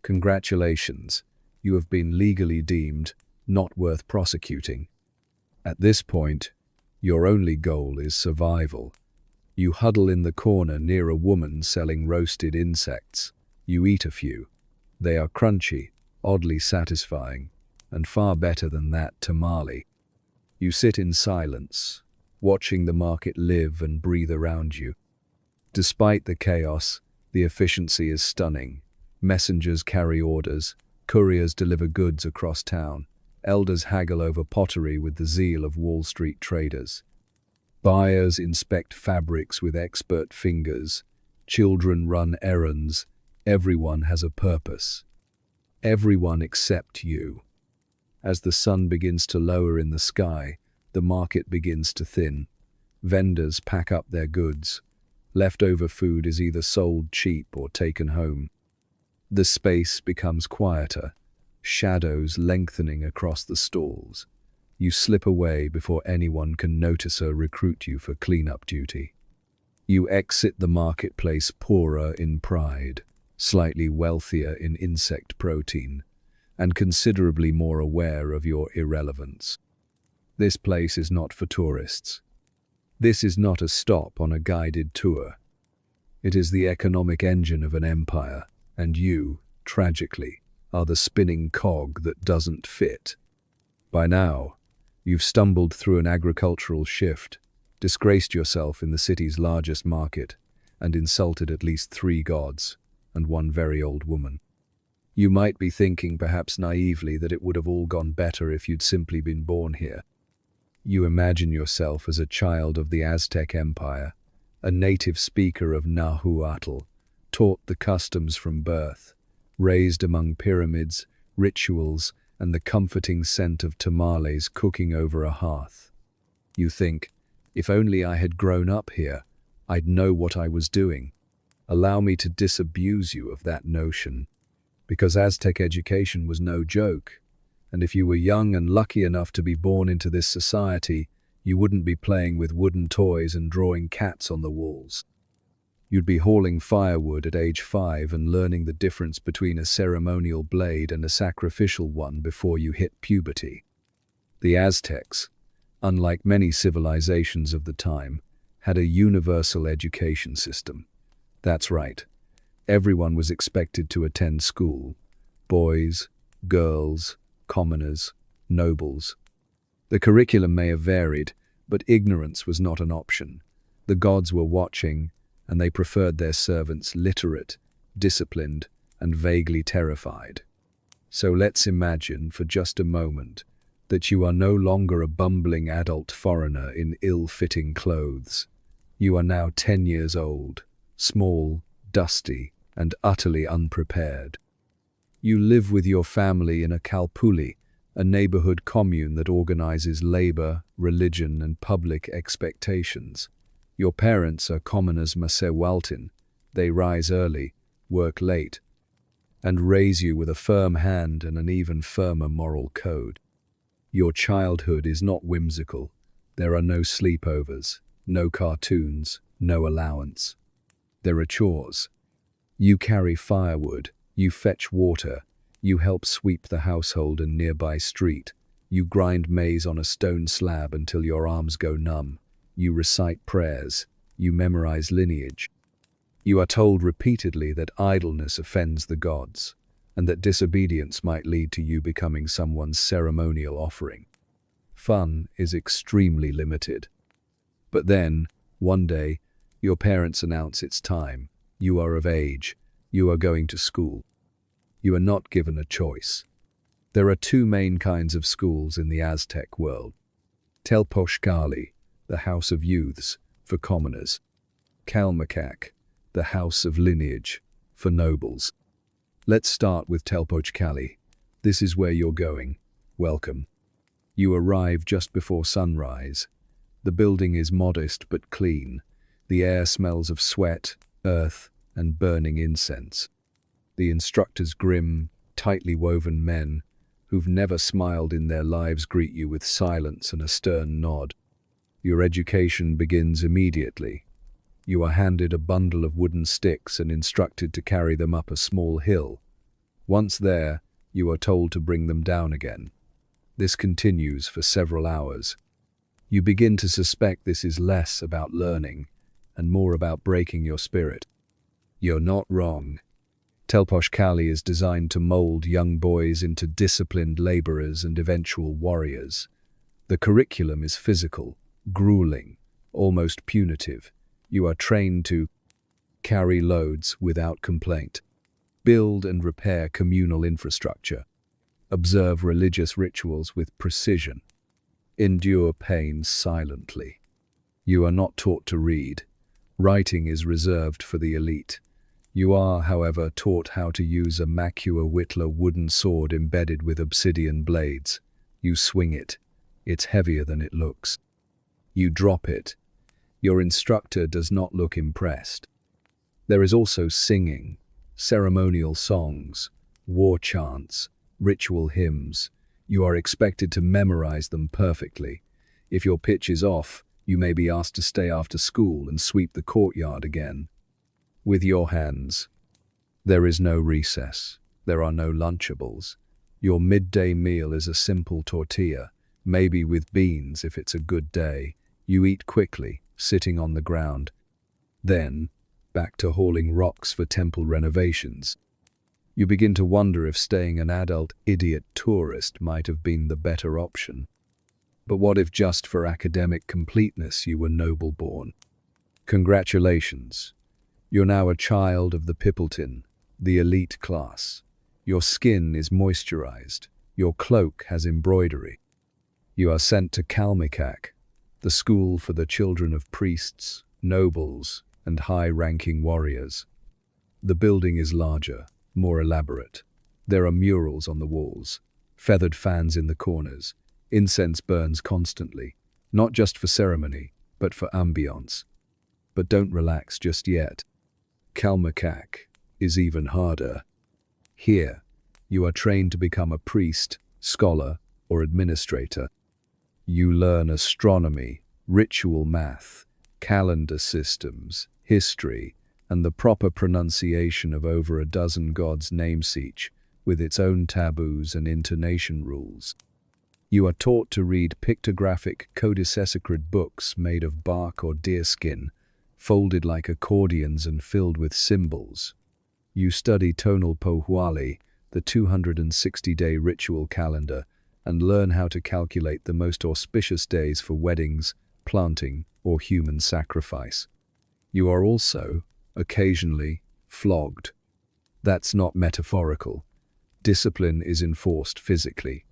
Speaker 1: Congratulations, you have been legally deemed not worth prosecuting. At this point, your only goal is survival. You huddle in the corner near a woman selling roasted insects. You eat a few. They are crunchy, oddly satisfying, and far better than that tamale. You sit in silence, watching the market live and breathe around you. Despite the chaos, the efficiency is stunning. Messengers carry orders, couriers deliver goods across town, elders haggle over pottery with the zeal of Wall Street traders. Buyers inspect fabrics with expert fingers, children run errands, everyone has a purpose. Everyone except you. As the sun begins to lower in the sky, the market begins to thin. Vendors pack up their goods. Leftover food is either sold cheap or taken home. The space becomes quieter, shadows lengthening across the stalls. You slip away before anyone can notice or recruit you for cleanup duty. You exit the marketplace poorer in pride, slightly wealthier in insect protein, and considerably more aware of your irrelevance. This place is not for tourists. This is not a stop on a guided tour. It is the economic engine of an empire, and you, tragically, are the spinning cog that doesn't fit. By now, you've stumbled through an agricultural shift, disgraced yourself in the city's largest market, and insulted at least 3 gods and 1 very old woman. You might be thinking, perhaps naively, that it would have all gone better if you'd simply been born here. You imagine yourself as a child of the Aztec Empire, a native speaker of Nahuatl, taught the customs from birth, raised among pyramids, rituals, and the comforting scent of tamales cooking over a hearth. You think, if only I had grown up here, I'd know what I was doing. Allow me to disabuse you of that notion, because Aztec education was no joke, and if you were young and lucky enough to be born into this society, you wouldn't be playing with wooden toys and drawing cats on the walls. You'd be hauling firewood at age 5 and learning the difference between a ceremonial blade and a sacrificial one before you hit puberty. The Aztecs, unlike many civilizations of the time, had a universal education system. That's right. Everyone was expected to attend school. Boys, girls, commoners, nobles. The curriculum may have varied, but ignorance was not an option. The gods were watching, and they preferred their servants literate, disciplined, and vaguely terrified. So let's imagine for just a moment that you are no longer a bumbling adult foreigner in ill-fitting clothes. You are now 10 years old, small, dusty, and utterly unprepared. You live with your family in a kalpuli, a neighborhood commune that organizes labor, religion, and public expectations. Your parents are commoners masewaltin. They rise early, work late, and raise you with a firm hand and an even firmer moral code. Your childhood is not whimsical. There are no sleepovers, no cartoons, no allowance. There are chores. You carry firewood, you fetch water, you help sweep the household and nearby street, you grind maize on a stone slab until your arms go numb, you recite prayers, you memorize lineage. You are told repeatedly that idleness offends the gods, and that disobedience might lead to you becoming someone's ceremonial offering. Fun is extremely limited. But then, one day, your parents announce it's time. You are of age. You are going to school. You are not given a choice. There are 2 main kinds of schools in the Aztec world. Telpochcali, the house of youths, for commoners. Calmacac, the house of lineage, for nobles. Let's start with Telpochcali. This is where you're going. Welcome. You arrive just before sunrise. The building is modest but clean. The air smells of sweat, earth, and burning incense. The instructors, grim, tightly woven men who've never smiled in their lives, greet you with silence and a stern nod. Your education begins immediately. You are handed a bundle of wooden sticks and instructed to carry them up a small hill. Once there, you are told to bring them down again. This continues for several hours. You begin to suspect this is less about learning and more about breaking your spirit. You're not wrong. Telpochcali is designed to mold young boys into disciplined laborers and eventual warriors. The curriculum is physical, grueling, almost punitive. You are trained to carry loads without complaint. Build and repair communal infrastructure. Observe religious rituals with precision. Endure pain silently. You are not taught to read. Writing is reserved for the elite. You are, however, taught how to use a Macua Whittler wooden sword embedded with obsidian blades. You swing it. It's heavier than it looks. You drop it. Your instructor does not look impressed. There is also singing, ceremonial songs, war chants, ritual hymns. You are expected to memorize them perfectly. If your pitch is off, you may be asked to stay after school and sweep the courtyard again. With your hands. There is no recess. There are no Lunchables. Your midday meal is a simple tortilla, maybe with beans if it's a good day. You eat quickly, sitting on the ground. Then, back to hauling rocks for temple renovations. You begin to wonder if staying an adult idiot tourist might have been the better option. But what if just for academic completeness you were noble-born? Congratulations. You're now a child of the Pippleton, the elite class. Your skin is moisturized. Your cloak has embroidery. You are sent to Kalmikak, the school for the children of priests, nobles, and high-ranking warriors. The building is larger, more elaborate. There are murals on the walls, feathered fans in the corners. Incense burns constantly, not just for ceremony, but for ambience. But don't relax just yet. Kalmikak is even harder. Here, you are trained to become a priest, scholar, or administrator. You learn astronomy, ritual math, calendar systems, history, and the proper pronunciation of over a dozen gods' names each, with its own taboos and intonation rules. You are taught to read pictographic codicesacred books made of bark or deerskin, folded like accordions and filled with symbols. You study tonal pohuali, the 260-day ritual calendar, and learn how to calculate the most auspicious days for weddings, planting, or human sacrifice. You are also, occasionally, flogged. That's not metaphorical. Discipline is enforced physically.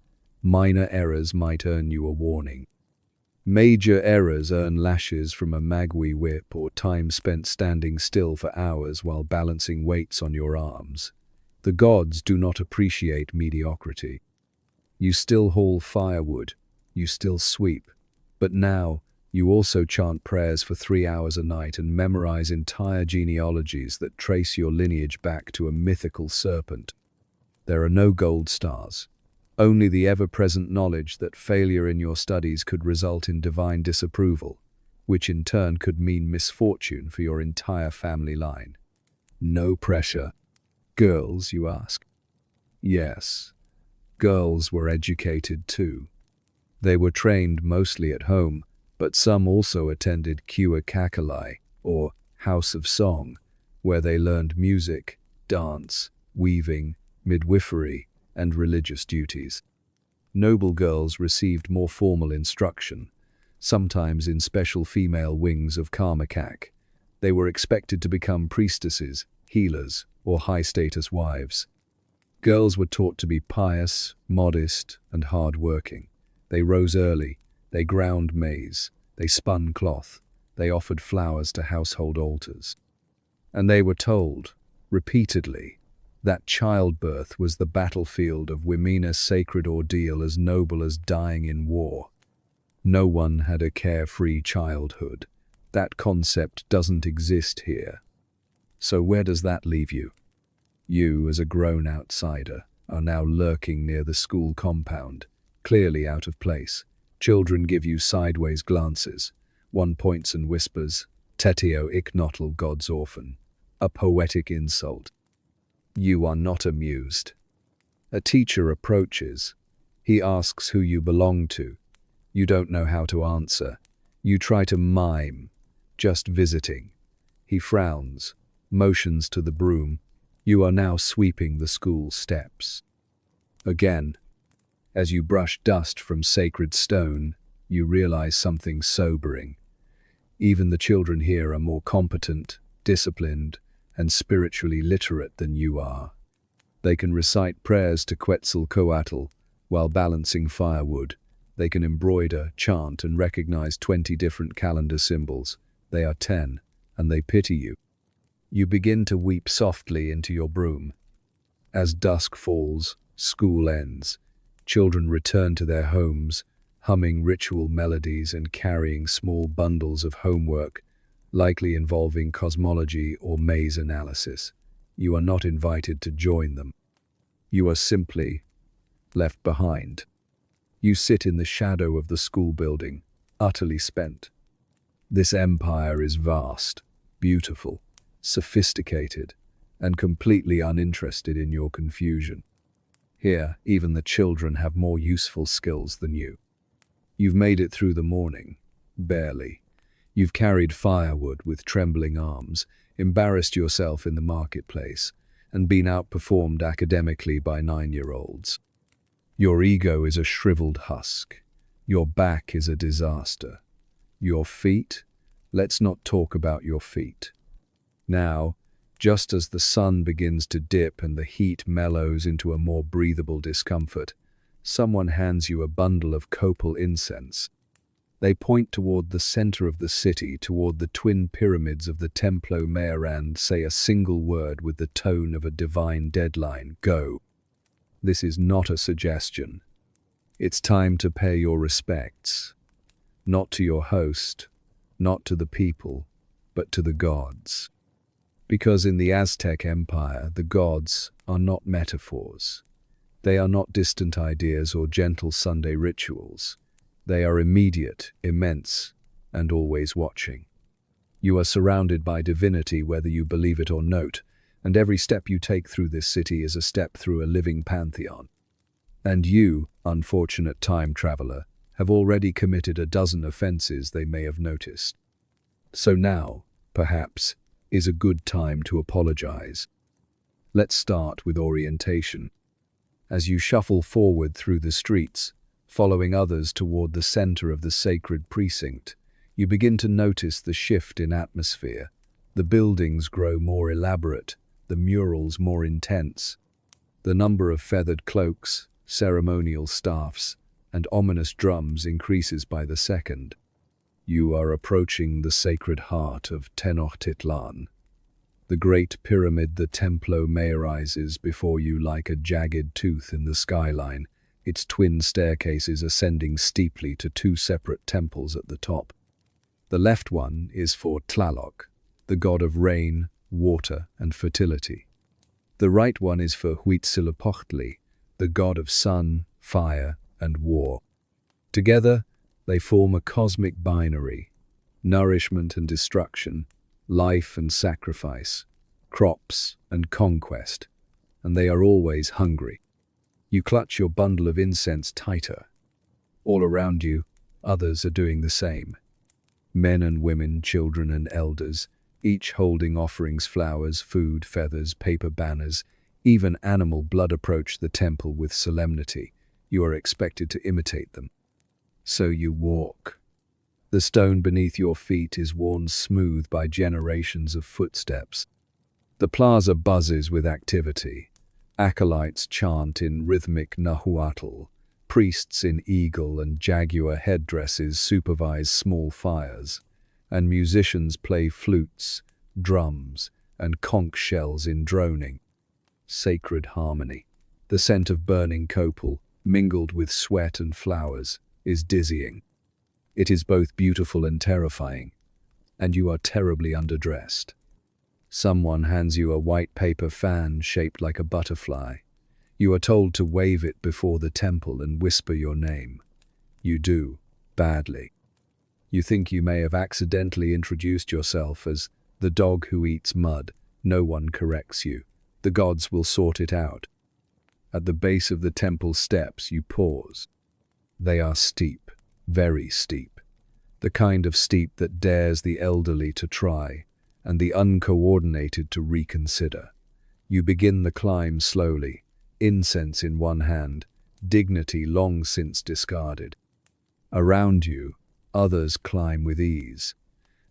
Speaker 1: Minor errors might earn you a warning. Major errors earn lashes from a magui whip or time spent standing still for hours while balancing weights on your arms. The gods do not appreciate mediocrity. You still haul firewood, you still sweep, but now you also chant prayers for 3 hours a night and memorize entire genealogies that trace your lineage back to a mythical serpent. There are no gold stars. Only the ever-present knowledge that failure in your studies could result in divine disapproval, which in turn could mean misfortune for your entire family line. No pressure. Girls, you ask? Yes, girls were educated too. They were trained mostly at home, but some also attended Kua Kakalai, or House of Song, where they learned music, dance, weaving, midwifery, and religious duties. Noble girls received more formal instruction, sometimes in special female wings of Kalmikak. They were expected to become priestesses, healers, or high-status wives. Girls were taught to be pious, modest, and hard-working. They rose early, they ground maize, they spun cloth, they offered flowers to household altars. And they were told, repeatedly, that childbirth was the battlefield of womena's sacred ordeal as noble as dying in war. No one had a carefree childhood. That concept doesn't exist here. So where does that leave you? You, as a grown outsider, are now lurking near the school compound, clearly out of place. Children give you sideways glances. One points and whispers, "Tetio ignotl God's orphan," a poetic insult. You are not amused. A teacher approaches. He asks who you belong to. You don't know how to answer. You try to mime, just visiting. He frowns, motions to the broom. You are now sweeping the school steps. Again, as you brush dust from sacred stone, you realize something sobering. Even the children here are more competent, disciplined, and spiritually literate than you are. They can recite prayers to Quetzalcoatl while balancing firewood. They can embroider, chant, and recognize 20 different calendar symbols. They are 10, and they pity you. You begin to weep softly into your broom. As dusk falls, school ends. Children return to their homes, humming ritual melodies and carrying small bundles of homework, likely involving cosmology or maze analysis. You are not invited to join them. You are simply left behind. You sit in the shadow of the school building, utterly spent. This empire is vast, beautiful, sophisticated, and completely uninterested in your confusion. Here, even the children have more useful skills than you. You've made it through the morning, barely. You've carried firewood with trembling arms, embarrassed yourself in the marketplace, and been outperformed academically by 9-year-olds. Your ego is a shriveled husk. Your back is a disaster. Your feet? Let's not talk about your feet. Now, just as the sun begins to dip and the heat mellows into a more breathable discomfort, someone hands you a bundle of copal incense. They point toward the center of the city, toward the twin pyramids of the Templo Mayor, and say a single word with the tone of a divine deadline: go. This is not a suggestion. It's time to pay your respects. Not to your host, not to the people, but to the gods. Because in the Aztec Empire, the gods are not metaphors. They are not distant ideas or gentle Sunday rituals. They are immediate, immense, and always watching. You are surrounded by divinity whether you believe it or not, and every step you take through this city is a step through a living pantheon. And you, unfortunate time traveler, have already committed a dozen offenses they may have noticed. So now, perhaps, is a good time to apologize. Let's start with orientation. As you shuffle forward through the streets, following others toward the center of the sacred precinct, you begin to notice the shift in atmosphere. The buildings grow more elaborate, the murals more intense. The number of feathered cloaks, ceremonial staffs, and ominous drums increases by the second. You are approaching the sacred heart of Tenochtitlan. The great pyramid, the Templo Mayor, rises before you like a jagged tooth in the skyline, its twin staircases ascending steeply to 2 separate temples at the top. The left one is for Tlaloc, the god of rain, water, and fertility. The right one is for Huitzilopochtli, the god of sun, fire, and war. Together, they form a cosmic binary: nourishment and destruction, life and sacrifice, crops and conquest, and they are always hungry. You clutch your bundle of incense tighter. All around you, others are doing the same. Men and women, children and elders, each holding offerings, flowers, food, feathers, paper banners, even animal blood, approach the temple with solemnity. You are expected to imitate them. So you walk. The stone beneath your feet is worn smooth by generations of footsteps. The plaza buzzes with activity. Acolytes chant in rhythmic Nahuatl. Priests in eagle and jaguar headdresses supervise small fires, and musicians play flutes, drums, and conch shells in droning. Sacred harmony. The scent of burning copal, mingled with sweat and flowers, is dizzying. It is both beautiful and terrifying, and you are terribly underdressed. Someone hands you a white paper fan shaped like a butterfly. You are told to wave it before the temple and whisper your name. You do, badly. You think you may have accidentally introduced yourself as the dog who eats mud. No one corrects you. The gods will sort it out. At the base of the temple steps, you pause. They are steep, very steep. The kind of steep that dares the elderly to try, and the uncoordinated to reconsider. You begin the climb slowly, incense in one hand, dignity long since discarded. Around you, others climb with ease.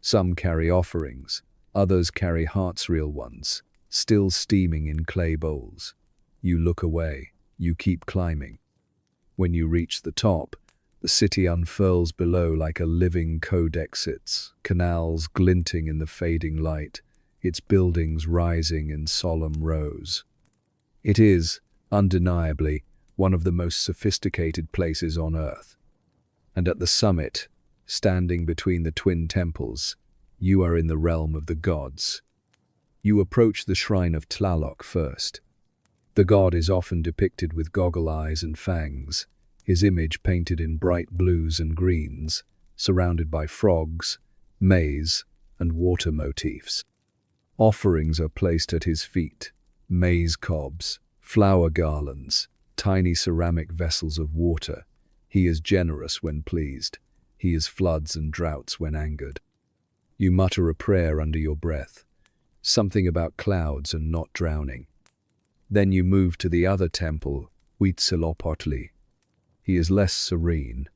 Speaker 1: Some carry offerings, others carry heart's real ones, still steaming in clay bowls. You look away. You keep climbing. When you reach the top, the city unfurls below like a living codex, its canals glinting in the fading light, its buildings rising in solemn rows. It is, undeniably, one of the most sophisticated places on Earth. And at the summit, standing between the twin temples, you are in the realm of the gods. You approach the shrine of Tlaloc first. The god is often depicted with goggle eyes and fangs, his image painted in bright blues and greens, surrounded by frogs, maize, and water motifs. Offerings are placed at his feet, maize cobs, flower garlands, tiny ceramic vessels of water. He is generous when pleased. He is floods and droughts when angered. You mutter a prayer under your breath, something about clouds and not drowning. Then you move to the other temple, Huitzilopochtli. He is less serene.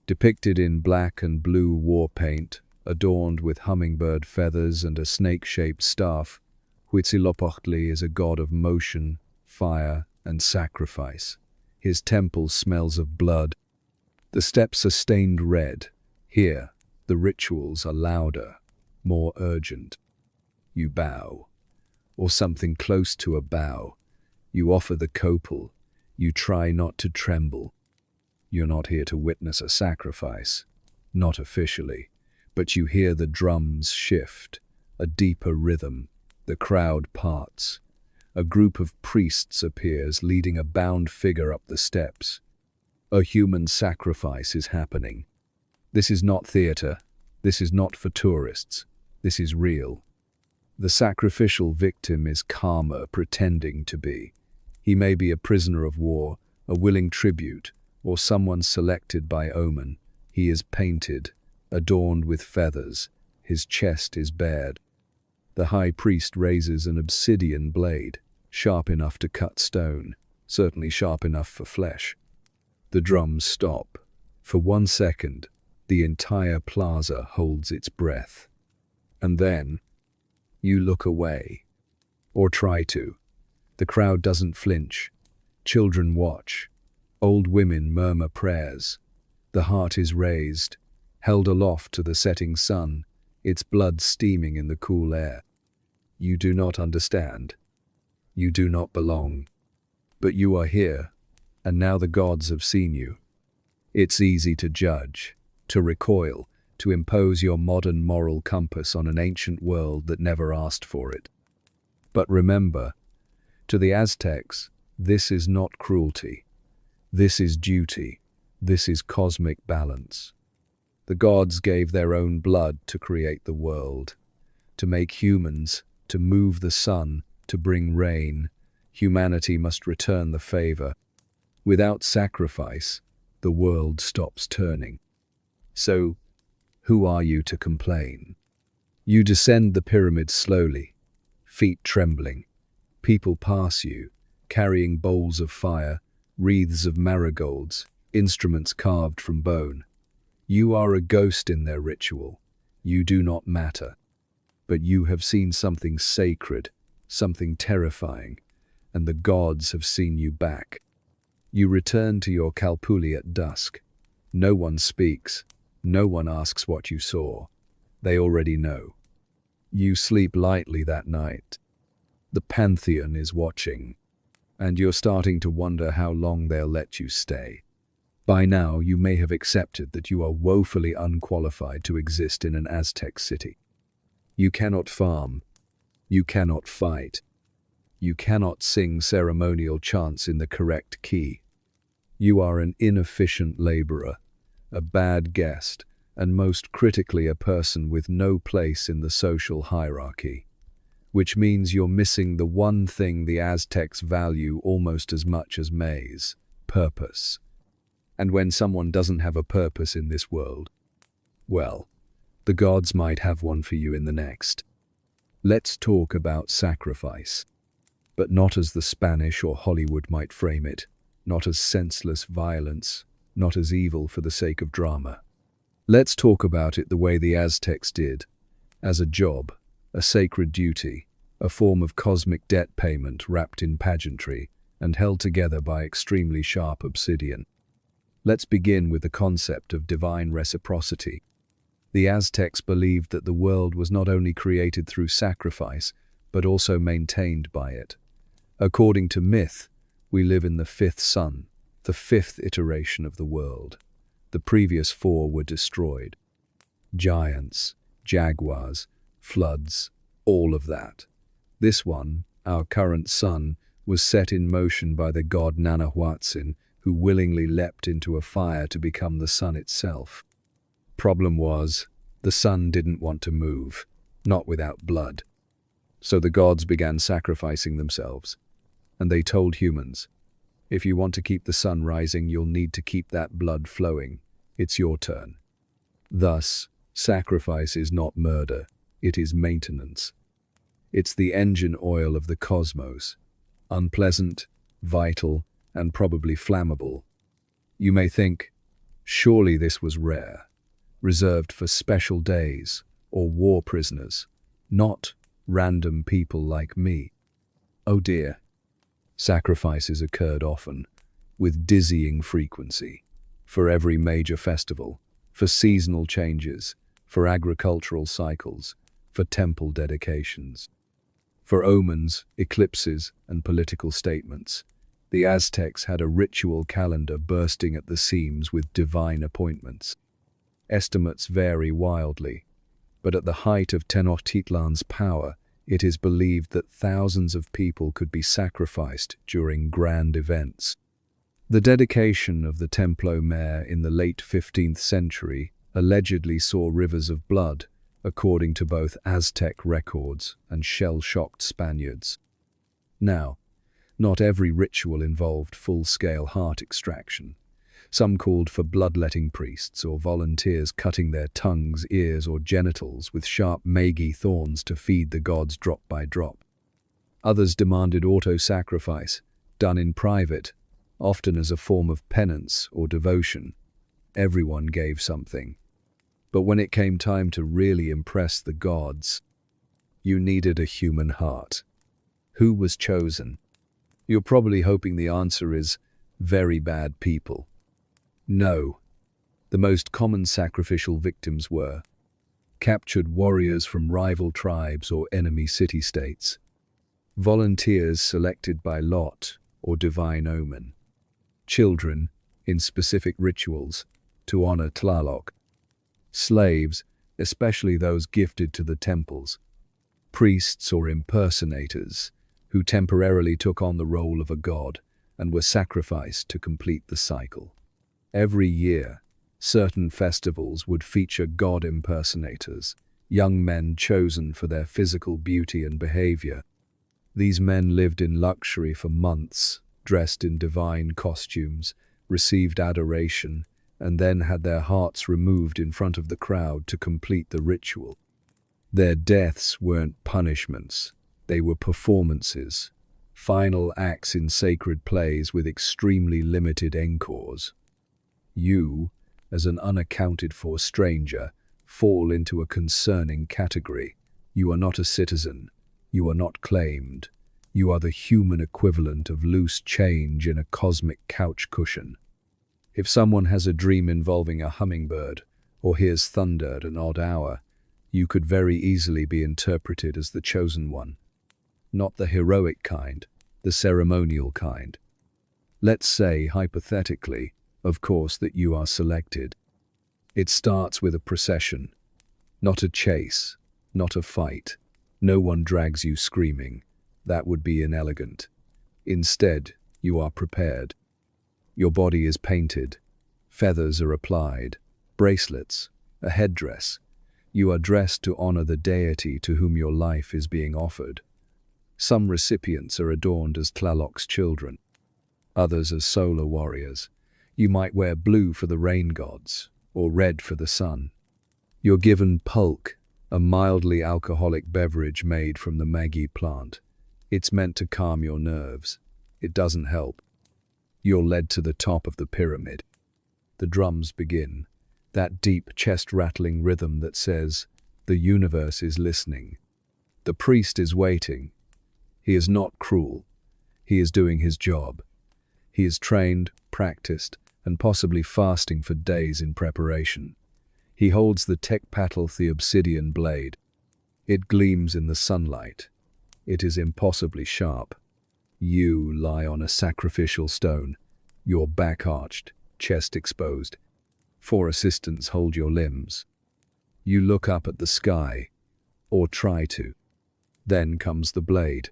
Speaker 1: Depicted in black and blue war paint, adorned with hummingbird feathers and a snake-shaped staff, Huitzilopochtli is a god of motion, fire, and sacrifice. His temple smells of blood. The steps are stained red. Here, the rituals are louder, more urgent. You bow, or something close to a bow. You offer the copal. You try not to tremble. You're not here to witness a sacrifice, not officially, but you hear the drums shift, a deeper rhythm. The crowd parts. A group of priests appears, leading a bound figure up the steps. A human sacrifice is happening. This is not theater. This is not for tourists. This is real. The sacrificial victim is Karma pretending to be. He may be a prisoner of war, a willing tribute, or someone selected by omen. He is painted, adorned with feathers. His chest is bared. The high priest raises an obsidian blade, sharp enough to cut stone, certainly sharp enough for flesh. The drums stop. For 1 second, the entire plaza holds its breath. And then, you look away, or try to. The crowd doesn't flinch. Children watch. Old women murmur prayers. The heart is raised, held aloft to the setting sun, its blood steaming in the cool air. You do not understand. You do not belong. But you are here, and now the gods have seen you. It's easy to judge, to recoil, to impose your modern moral compass on an ancient world that never asked for it. But remember, to the Aztecs, this is not cruelty. This is duty. This is cosmic balance. The gods gave their own blood to create the world, to make humans, to move the sun, to bring rain. Humanity must return the favor. Without sacrifice, the world stops turning. So, who are you to complain? You descend the pyramid slowly, feet trembling. People pass you, carrying bowls of fire, wreaths of marigolds, instruments carved from bone. You are a ghost in their ritual. You do not matter. But you have seen something sacred, something terrifying, and the gods have seen you back. You return to your Kalpuli at dusk. No one speaks. No one asks what you saw. They already know. You sleep lightly that night. The Pantheon is watching, and you're starting to wonder how long they'll let you stay. By now, you may have accepted that you are woefully unqualified to exist in an Aztec city. You cannot farm. You cannot fight. You cannot sing ceremonial chants in the correct key. You are an inefficient laborer, a bad guest, and most critically a person with no place in the social hierarchy, which means you're missing the one thing the Aztecs value almost as much as maize: purpose. And when someone doesn't have a purpose in this world, well, the gods might have one for you in the next. Let's talk about sacrifice, but not as the Spanish or Hollywood might frame it, not as senseless violence, not as evil for the sake of drama. Let's talk about it the way the Aztecs did, as a job, a sacred duty, a form of cosmic debt payment wrapped in pageantry, and held together by extremely sharp obsidian. Let's begin with the concept of divine reciprocity. The Aztecs believed that the world was not only created through sacrifice, but also maintained by it. According to myth, we live in the fifth sun, the fifth iteration of the world. The previous four were destroyed. Giants, jaguars, floods, all of that. This one, our current sun, was set in motion by the god Nanahuatzin, who willingly leapt into a fire to become the sun itself. Problem was, the sun didn't want to move, not without blood. So the gods began sacrificing themselves, and they told humans, if you want to keep the sun rising, you'll need to keep that blood flowing. It's your turn. Thus, sacrifice is not murder, it is maintenance. It's the engine oil of the cosmos, unpleasant, vital, and probably flammable. You may think, surely this was rare, reserved for special days or war prisoners, not random people like me. Oh dear. Sacrifices occurred often, with dizzying frequency, for every major festival, for seasonal changes, for agricultural cycles, for temple dedications, for omens, eclipses, and political statements. The Aztecs had a ritual calendar bursting at the seams with divine appointments. Estimates vary wildly, but at the height of Tenochtitlan's power, it is believed that thousands of people could be sacrificed during grand events. The dedication of the Templo Mayor in the late 15th century allegedly saw rivers of blood, according to both Aztec records and shell-shocked Spaniards. Now, not every ritual involved full-scale heart extraction. Some called for bloodletting priests or volunteers cutting their tongues, ears, or genitals with sharp magi thorns to feed the gods drop by drop. Others demanded auto-sacrifice, done in private, often as a form of penance or devotion. Everyone gave something. But when it came time to really impress the gods, you needed a human heart. Who was chosen? You're probably hoping the answer is very bad people. No. The most common sacrificial victims were captured warriors from rival tribes or enemy city-states, volunteers selected by lot or divine omen, children in specific rituals to honor Tlaloc, slaves, especially those gifted to the temples, priests or impersonators who temporarily took on the role of a god and were sacrificed to complete the cycle. Every year, certain festivals would feature god impersonators, young men chosen for their physical beauty and behavior. These men lived in luxury for months, dressed in divine costumes, received adoration, and then had their hearts removed in front of the crowd to complete the ritual. Their deaths weren't punishments, they were performances, final acts in sacred plays with extremely limited encores. You, as an unaccounted-for stranger, fall into a concerning category. You are not a citizen. You are not claimed. You are the human equivalent of loose change in a cosmic couch cushion. If someone has a dream involving a hummingbird or hears thunder at an odd hour, you could very easily be interpreted as the chosen one. Not the heroic kind, the ceremonial kind. Let's say, hypothetically, of course, that you are selected. It starts with a procession, not a chase, not a fight. No one drags you screaming. That would be inelegant. Instead, you are prepared. Your body is painted. Feathers are applied. Bracelets, a headdress. You are dressed to honor the deity to whom your life is being offered. Some recipients are adorned as Tlaloc's children, others as solar warriors. You might wear blue for the rain gods, or red for the sun. You're given pulque, a mildly alcoholic beverage made from the magi plant. It's meant to calm your nerves. It doesn't help. You're led to the top of the pyramid. The drums begin, that deep chest-rattling rhythm that says, the universe is listening. The priest is waiting. He is not cruel. He is doing his job. He is trained, practiced, and possibly fasting for days in preparation. He holds the Tecpatl, the obsidian blade. It gleams in the sunlight. It is impossibly sharp. You lie on a sacrificial stone, your back arched, chest exposed. 4 assistants hold your limbs. You look up at the sky, or try to. Then comes the blade.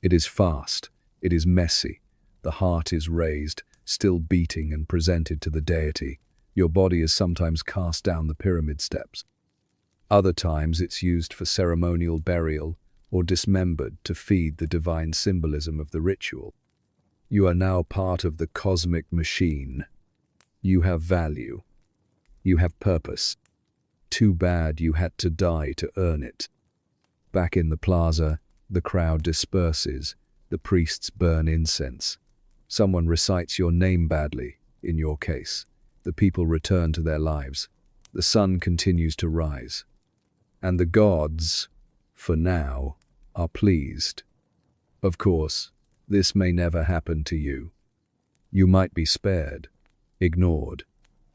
Speaker 1: It is fast, it is messy. The heart is raised, still beating and presented to the deity. Your body is sometimes cast down the pyramid steps. Other times it's used for ceremonial burial or dismembered to feed the divine symbolism of the ritual. You are now part of the cosmic machine. You have value. You have purpose. Too bad you had to die to earn it. Back in the plaza, the crowd disperses. The priests burn incense. Someone recites your name badly, in your case. The people return to their lives. The sun continues to rise. And the gods, for now, are pleased. Of course, this may never happen to you. You might be spared, ignored,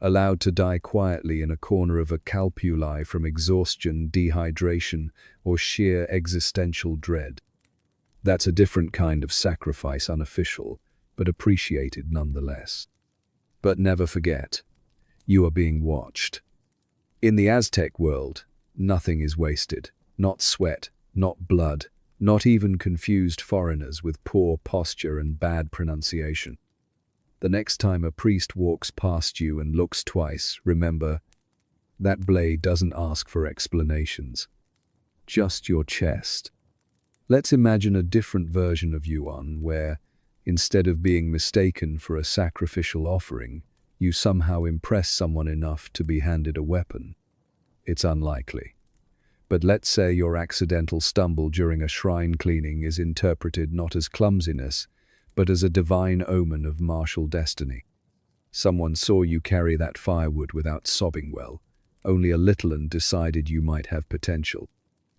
Speaker 1: allowed to die quietly in a corner of a calpuli from exhaustion, dehydration, or sheer existential dread. That's a different kind of sacrifice, unofficial, but appreciated nonetheless. But never forget, you are being watched. In the Aztec world, nothing is wasted. Not sweat, not blood, not even confused foreigners with poor posture and bad pronunciation. The next time a priest walks past you and looks twice, remember, that blade doesn't ask for explanations. Just your chest. Let's imagine a different version of Yuan where, instead of being mistaken for a sacrificial offering, you somehow impress someone enough to be handed a weapon. It's unlikely. But let's say your accidental stumble during a shrine cleaning is interpreted not as clumsiness, but as a divine omen of martial destiny. Someone saw you carry that firewood without sobbing well, only a little, and decided you might have potential.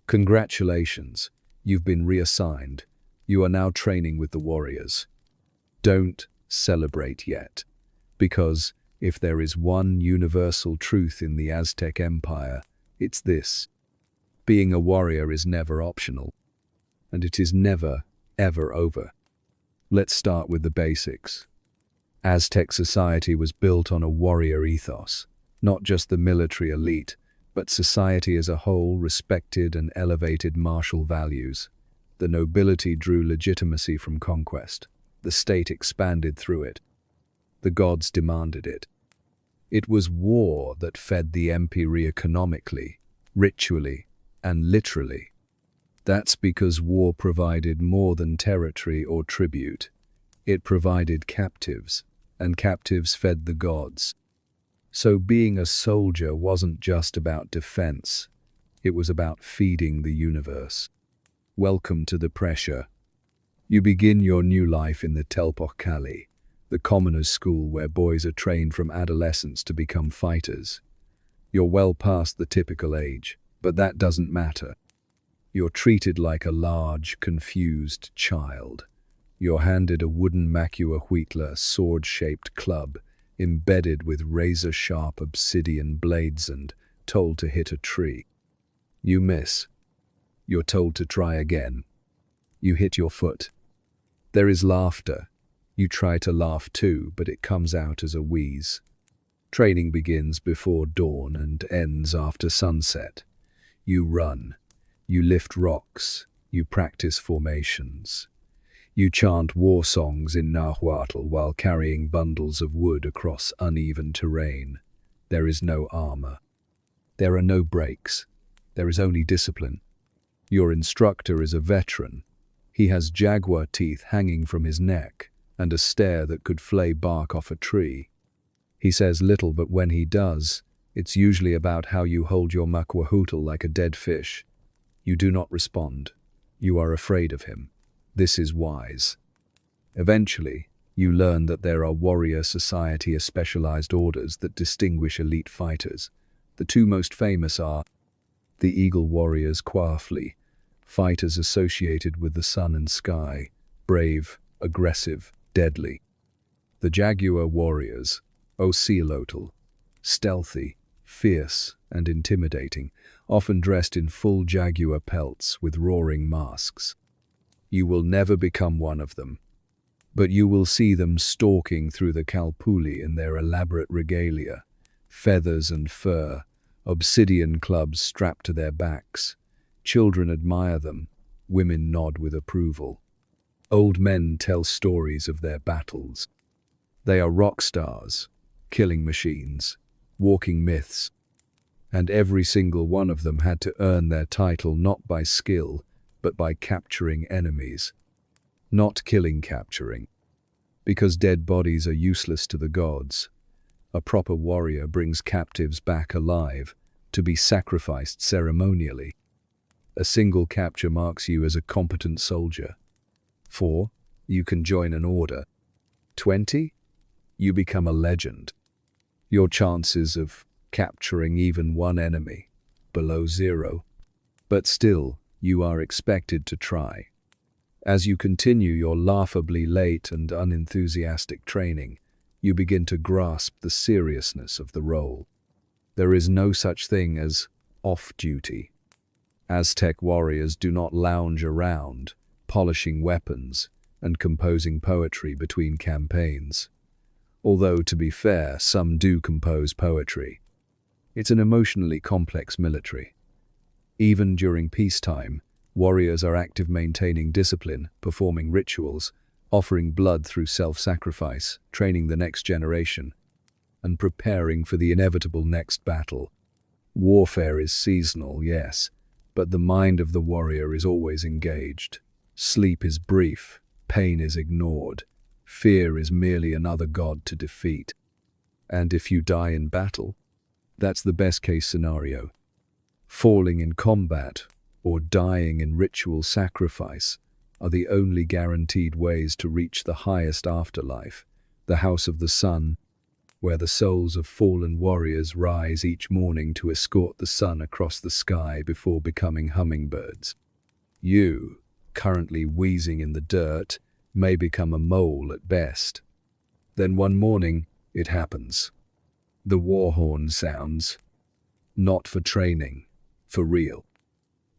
Speaker 1: Congratulations, you've been reassigned. You are now training with the warriors. Don't celebrate yet, because if there is one universal truth in the Aztec Empire, it's this. Being a warrior is never optional, and it is never, ever over. Let's start with the basics. Aztec society was built on a warrior ethos, not just the military elite, but society as a whole respected and elevated martial values. The nobility drew legitimacy from conquest. The state expanded through it. The gods demanded it. It was war that fed the empire economically, ritually, and literally. That's because war provided more than territory or tribute. It provided captives, and captives fed the gods. So being a soldier wasn't just about defense, it was about feeding the universe. Welcome to the pressure. You begin your new life in the Telpochcali, the commoner's school where boys are trained from adolescence to become fighters. You're well past the typical age, but that doesn't matter. You're treated like a large, confused child. You're handed a wooden macuahuitla sword-shaped club, embedded with razor-sharp obsidian blades and told to hit a tree. You miss. You're told to try again. You hit your foot. There is laughter. You try to laugh too, but it comes out as a wheeze. Training begins before dawn and ends after sunset. You run. You lift rocks. You practice formations. You chant war songs in Nahuatl while carrying bundles of wood across uneven terrain. There is no armor. There are no breaks. There is only discipline. Your instructor is a veteran. He has jaguar teeth hanging from his neck and a stare that could flay bark off a tree. He says little, but when he does, it's usually about how you hold your macuahuitl like a dead fish. You do not respond. You are afraid of him. This is wise. Eventually, you learn that there are warrior society specialized orders that distinguish elite fighters. The two most famous are the Eagle Warriors Quafli, fighters associated with the sun and sky, brave, aggressive, deadly. The jaguar warriors, ocelotl, stealthy, fierce, and intimidating, often dressed in full jaguar pelts with roaring masks. You will never become one of them, but you will see them stalking through the Kalpuli in their elaborate regalia, feathers and fur, obsidian clubs strapped to their backs. Children admire them, women nod with approval. Old men tell stories of their battles. They are rock stars, killing machines, walking myths, and every single one of them had to earn their title not by skill, but by capturing enemies. Not killing, capturing. Because dead bodies are useless to the gods. A proper warrior brings captives back alive, to be sacrificed ceremonially. A single capture marks you as a competent soldier. 4. You can join an order. 20. You become a legend. Your chances of capturing even one enemy, below 0. But still, you are expected to try. As you continue your laughably late and unenthusiastic training, you begin to grasp the seriousness of the role. There is no such thing as off-duty. Aztec warriors do not lounge around, polishing weapons and composing poetry between campaigns. Although, to be fair, some do compose poetry. It's an emotionally complex military. Even during peacetime, warriors are active, maintaining discipline, performing rituals, offering blood through self-sacrifice, training the next generation, and preparing for the inevitable next battle. Warfare is seasonal, yes, but the mind of the warrior is always engaged. Sleep is brief, pain is ignored, fear is merely another god to defeat. And if you die in battle, that's the best-case scenario. Falling in combat or dying in ritual sacrifice are the only guaranteed ways to reach the highest afterlife, the House of the Sun, where the souls of fallen warriors rise each morning to escort the sun across the sky before becoming hummingbirds. You, currently wheezing in the dirt, may become a mole at best. Then one morning, it happens. The war horn sounds. Not for training, for real.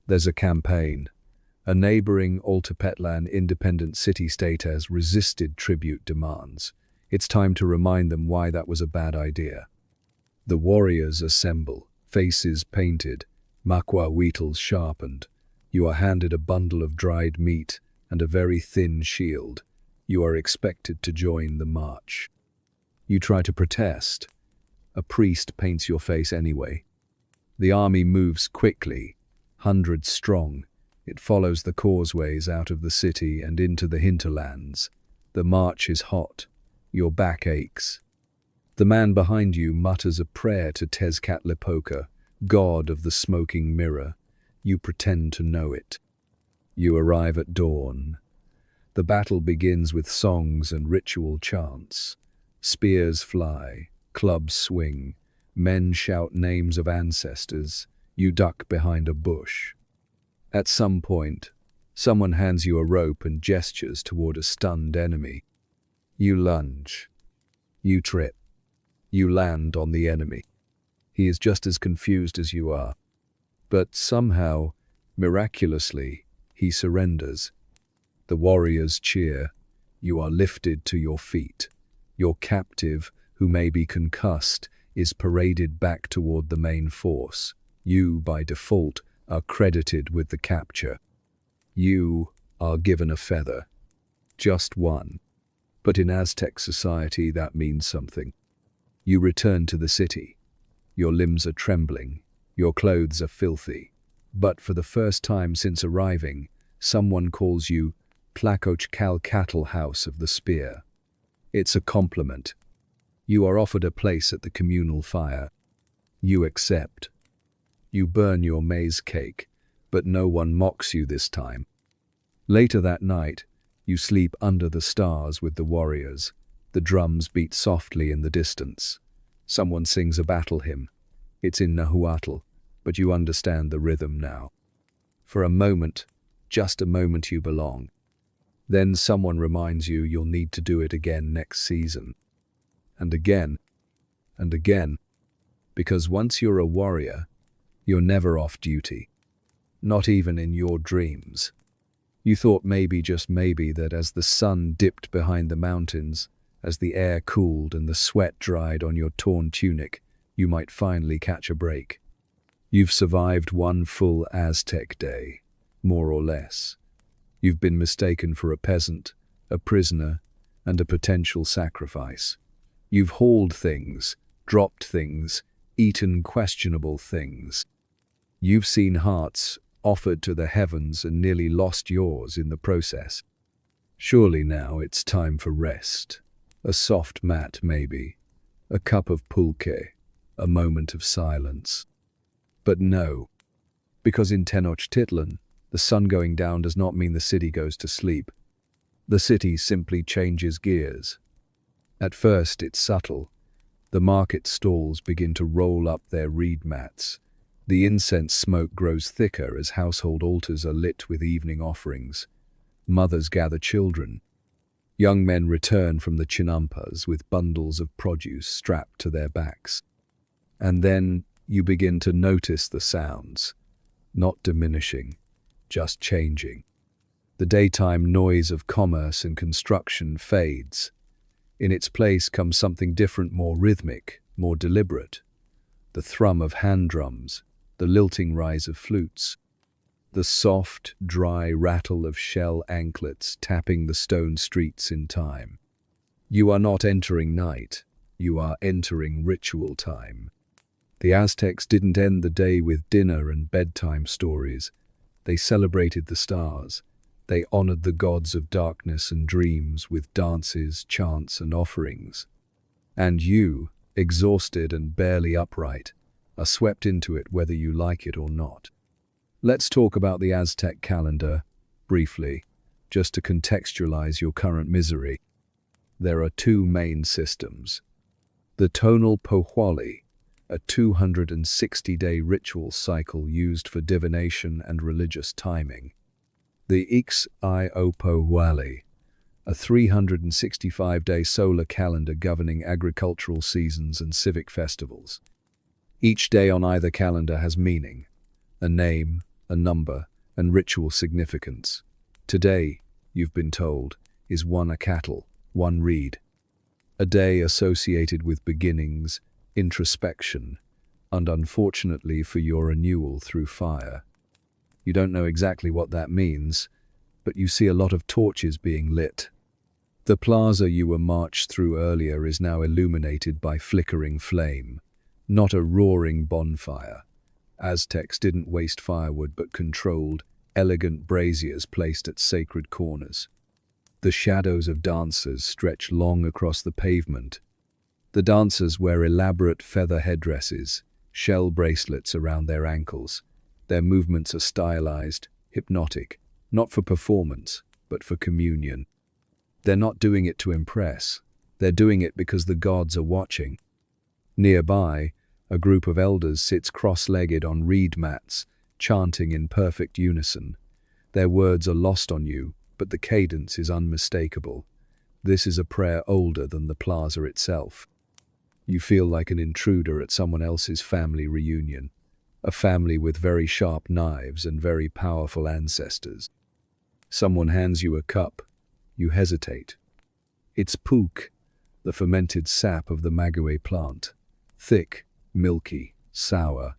Speaker 1: There's a campaign. A neighboring Altepetlan independent city-state has resisted tribute demands. It's time to remind them why that was a bad idea. The warriors assemble, faces painted, makwa wheatles sharpened. You are handed a bundle of dried meat and a very thin shield. You are expected to join the march. You try to protest. A priest paints your face anyway. The army moves quickly, hundreds strong. It follows the causeways out of the city and into the hinterlands. The march is hot. Your back aches. The man behind you mutters a prayer to Tezcatlipoca, god of the smoking mirror. You pretend to know it. You arrive at dawn. The battle begins with songs and ritual chants. Spears fly, clubs swing, men shout names of ancestors. You duck behind a bush. At some point, someone hands you a rope and gestures toward a stunned enemy. You lunge. You trip. You land on the enemy. He is just as confused as you are. But somehow, miraculously, he surrenders. The warriors cheer. You are lifted to your feet. Your captive, who may be concussed, is paraded back toward the main force. You, by default, are credited with the capture. You are given a feather. Just one. But in Aztec society, that means something. You return to the city. Your limbs are trembling. Your clothes are filthy. But for the first time since arriving, someone calls you Tlacochcalcatl House of the Spear. It's a compliment. You are offered a place at the communal fire. You accept. You burn your maize cake, but no one mocks you this time. Later that night, you sleep under the stars with the warriors. The drums beat softly in the distance. Someone sings a battle hymn. It's in Nahuatl, but you understand the rhythm now. For a moment, just a moment, you belong. Then someone reminds you you'll need to do it again next season. And again, and again. Because once you're a warrior, you're never off duty. Not even in your dreams. You thought maybe, just maybe, that as the sun dipped behind the mountains, as the air cooled and the sweat dried on your torn tunic, you might finally catch a break. You've survived one full Aztec day, more or less. You've been mistaken for a peasant, a prisoner, and a potential sacrifice. You've hauled things, dropped things, eaten questionable things. You've seen hearts offered to the heavens and nearly lost yours in the process. Surely now it's time for rest. A soft mat, maybe. A cup of pulque. A moment of silence. But no, because in Tenochtitlan, the sun going down does not mean the city goes to sleep. The city simply changes gears. At first it's subtle. The market stalls begin to roll up their reed mats. The incense smoke grows thicker as household altars are lit with evening offerings. Mothers gather children. Young men return from the chinampas with bundles of produce strapped to their backs. And then you begin to notice the sounds, not diminishing, just changing. The daytime noise of commerce and construction fades. In its place comes something different, more rhythmic, more deliberate. The thrum of hand drums, the lilting rise of flutes, the soft, dry rattle of shell anklets tapping the stone streets in time. You are not entering night, you are entering ritual time. The Aztecs didn't end the day with dinner and bedtime stories. They celebrated the stars. They honored the gods of darkness and dreams with dances, chants, and offerings. And you, exhausted and barely upright, are swept into it whether you like it or not. Let's talk about the Aztec calendar, briefly, just to contextualize your current misery. There are two main systems. The tonal Pohuali, a 260-day ritual cycle used for divination and religious timing. The Ixiopohuali, a 365-day solar calendar governing agricultural seasons and civic festivals. Each day on either calendar has meaning, a name, a number, and ritual significance. Today, you've been told, is one cattle, one reed. A day associated with beginnings, introspection, and unfortunately for your renewal through fire. You don't know exactly what that means, but you see a lot of torches being lit. The plaza you were marched through earlier is now illuminated by flickering flame, not a roaring bonfire. Aztecs didn't waste firewood but controlled, elegant braziers placed at sacred corners. The shadows of dancers stretch long across the pavement. The dancers wear elaborate feather headdresses, shell bracelets around their ankles. Their movements are stylized, hypnotic, not for performance, but for communion. They're not doing it to impress. They're doing it because the gods are watching. Nearby, a group of elders sits cross-legged on reed mats, chanting in perfect unison. Their words are lost on you, but the cadence is unmistakable. This is a prayer older than the plaza itself. You feel like an intruder at someone else's family reunion, a family with very sharp knives and very powerful ancestors. Someone hands you a cup. You hesitate. It's pulque, the fermented sap of the maguey plant. Thick, milky, sour.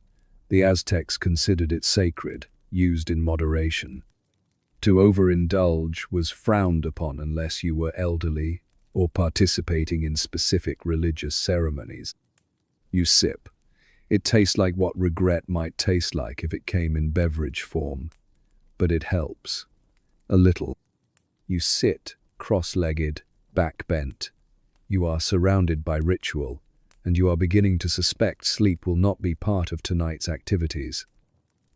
Speaker 1: The Aztecs considered it sacred, used in moderation. To overindulge was frowned upon unless you were elderly or participating in specific religious ceremonies. You sip. It tastes like what regret might taste like if it came in beverage form. But it helps. A little. You sit, cross-legged, back-bent. You are surrounded by ritual, and you are beginning to suspect sleep will not be part of tonight's activities.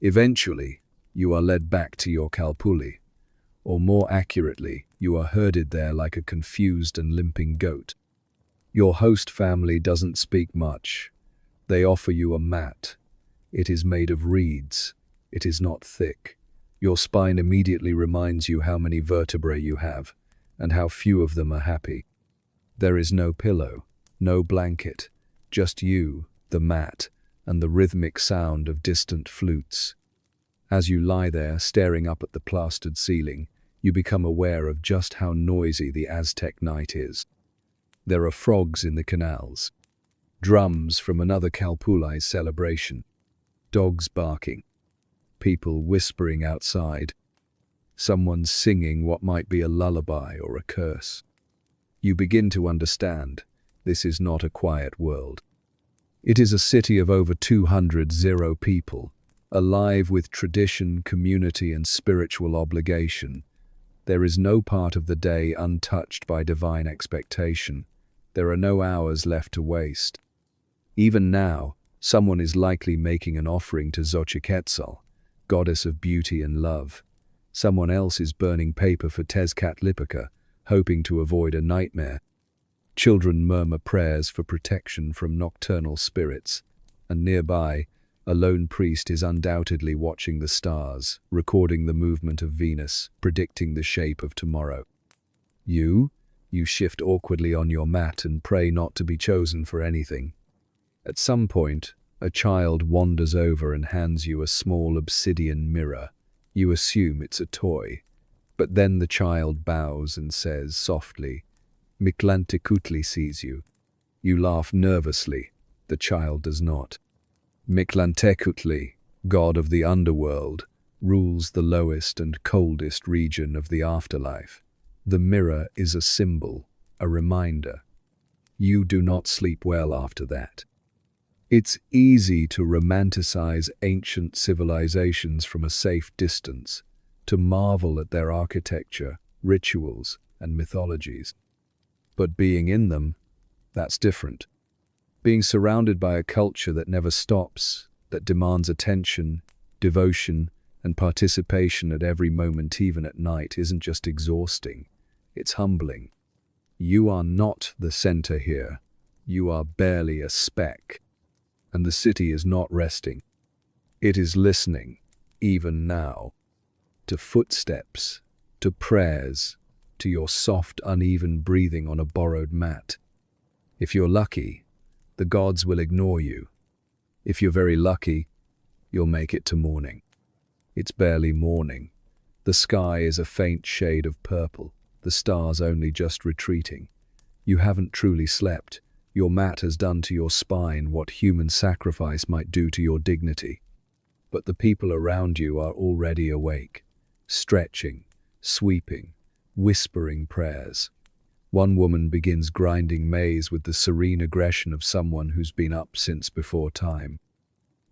Speaker 1: Eventually, you are led back to your kalpuli, or more accurately, you are herded there like a confused and limping goat. Your host family doesn't speak much. They offer you a mat. It is made of reeds. It is not thick. Your spine immediately reminds you how many vertebrae you have, and how few of them are happy. There is no pillow, no blanket, just you, the mat, and the rhythmic sound of distant flutes. As you lie there, staring up at the plastered ceiling, you become aware of just how noisy the Aztec night is. There are frogs in the canals, drums from another Calpulais celebration, dogs barking, people whispering outside, someone singing what might be a lullaby or a curse. You begin to understand, this is not a quiet world. It is a city of over 200 people, alive with tradition, community, and spiritual obligation. There is no part of the day untouched by divine expectation. There are no hours left to waste. Even now, someone is likely making an offering to Xochiquetzal, goddess of beauty and love. Someone else is burning paper for Tezcatlipoca, hoping to avoid a nightmare. Children murmur prayers for protection from nocturnal spirits, and nearby, a lone priest is undoubtedly watching the stars, recording the movement of Venus, predicting the shape of tomorrow. You shift awkwardly on your mat and pray not to be chosen for anything. At some point, a child wanders over and hands you a small obsidian mirror. You assume it's a toy, but then the child bows and says softly, Mictlantecuhtli sees you. You laugh nervously. The child does not. Mictlantecuhtli, god of the underworld, rules the lowest and coldest region of the afterlife. The mirror is a symbol, a reminder. You do not sleep well after that. It's easy to romanticize ancient civilizations from a safe distance, to marvel at their architecture, rituals, and mythologies. But being in them, that's different. Being surrounded by a culture that never stops, that demands attention, devotion, and participation at every moment, even at night, isn't just exhausting, it's humbling. You are not the center here. You are barely a speck. And the city is not resting. It is listening, even now, to footsteps, to prayers, to your soft, uneven breathing on a borrowed mat. If you're lucky, the gods will ignore you. If you're very lucky, you'll make it to morning. It's barely morning. The sky is a faint shade of purple, the stars only just retreating. You haven't truly slept. Your mat has done to your spine what human sacrifice might do to your dignity. But the people around you are already awake, stretching, sweeping, whispering prayers. One woman begins grinding maize with the serene aggression of someone who's been up since before time.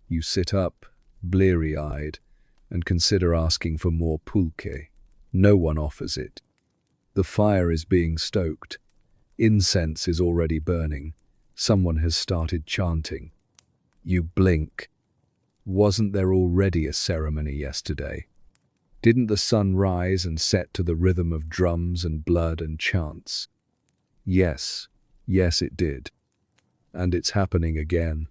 Speaker 1: You sit up, bleary-eyed, and consider asking for more pulque. No one offers it. The fire is being stoked. Incense is already burning. Someone has started chanting. You blink. Wasn't there already a ceremony yesterday? Didn't the sun rise and set to the rhythm of drums and blood and chants? Yes, it did. And it's happening again.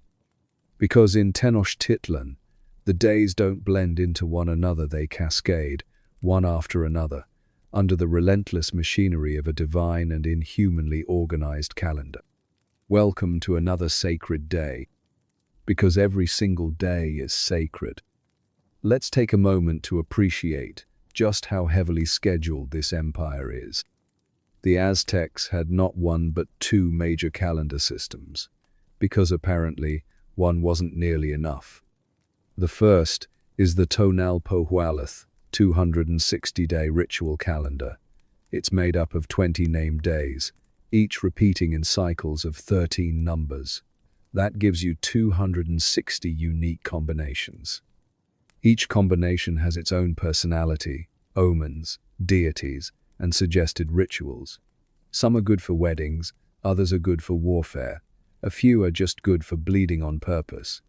Speaker 1: Because in Tenochtitlan, the days don't blend into one another, they cascade, one after another, under the relentless machinery of a divine and inhumanly organized calendar. Welcome to another sacred day, because every single day is sacred. Let's take a moment to appreciate just how heavily scheduled this empire is. The Aztecs had not one but two major calendar systems, because apparently one wasn't nearly enough. The first is the Tonalpohualth 260-day ritual calendar. It's made up of 20 named days, each repeating in cycles of 13 numbers. That gives you 260 unique combinations. Each combination has its own personality, omens, deities, and suggested rituals. Some are good for weddings, others are good for warfare, a few are just good for bleeding on purpose.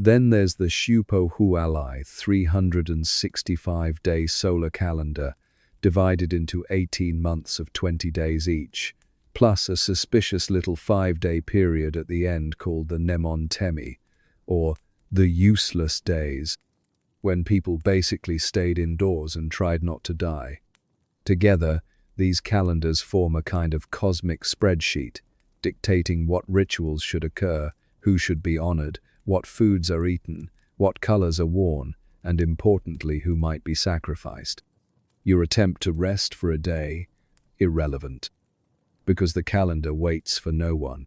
Speaker 1: Then there's the Xiuhpohualai 365-day solar calendar, divided into 18 months of 20 days each, plus a suspicious little 5-day period at the end called the Nemon Temi, or the useless days. when people basically stayed indoors and tried not to die. Together, these calendars form a kind of cosmic spreadsheet, dictating what rituals should occur, who should be honored, what foods are eaten, what colors are worn, and importantly, who might be sacrificed. Your attempt to rest for a day, irrelevant, because the calendar waits for no one.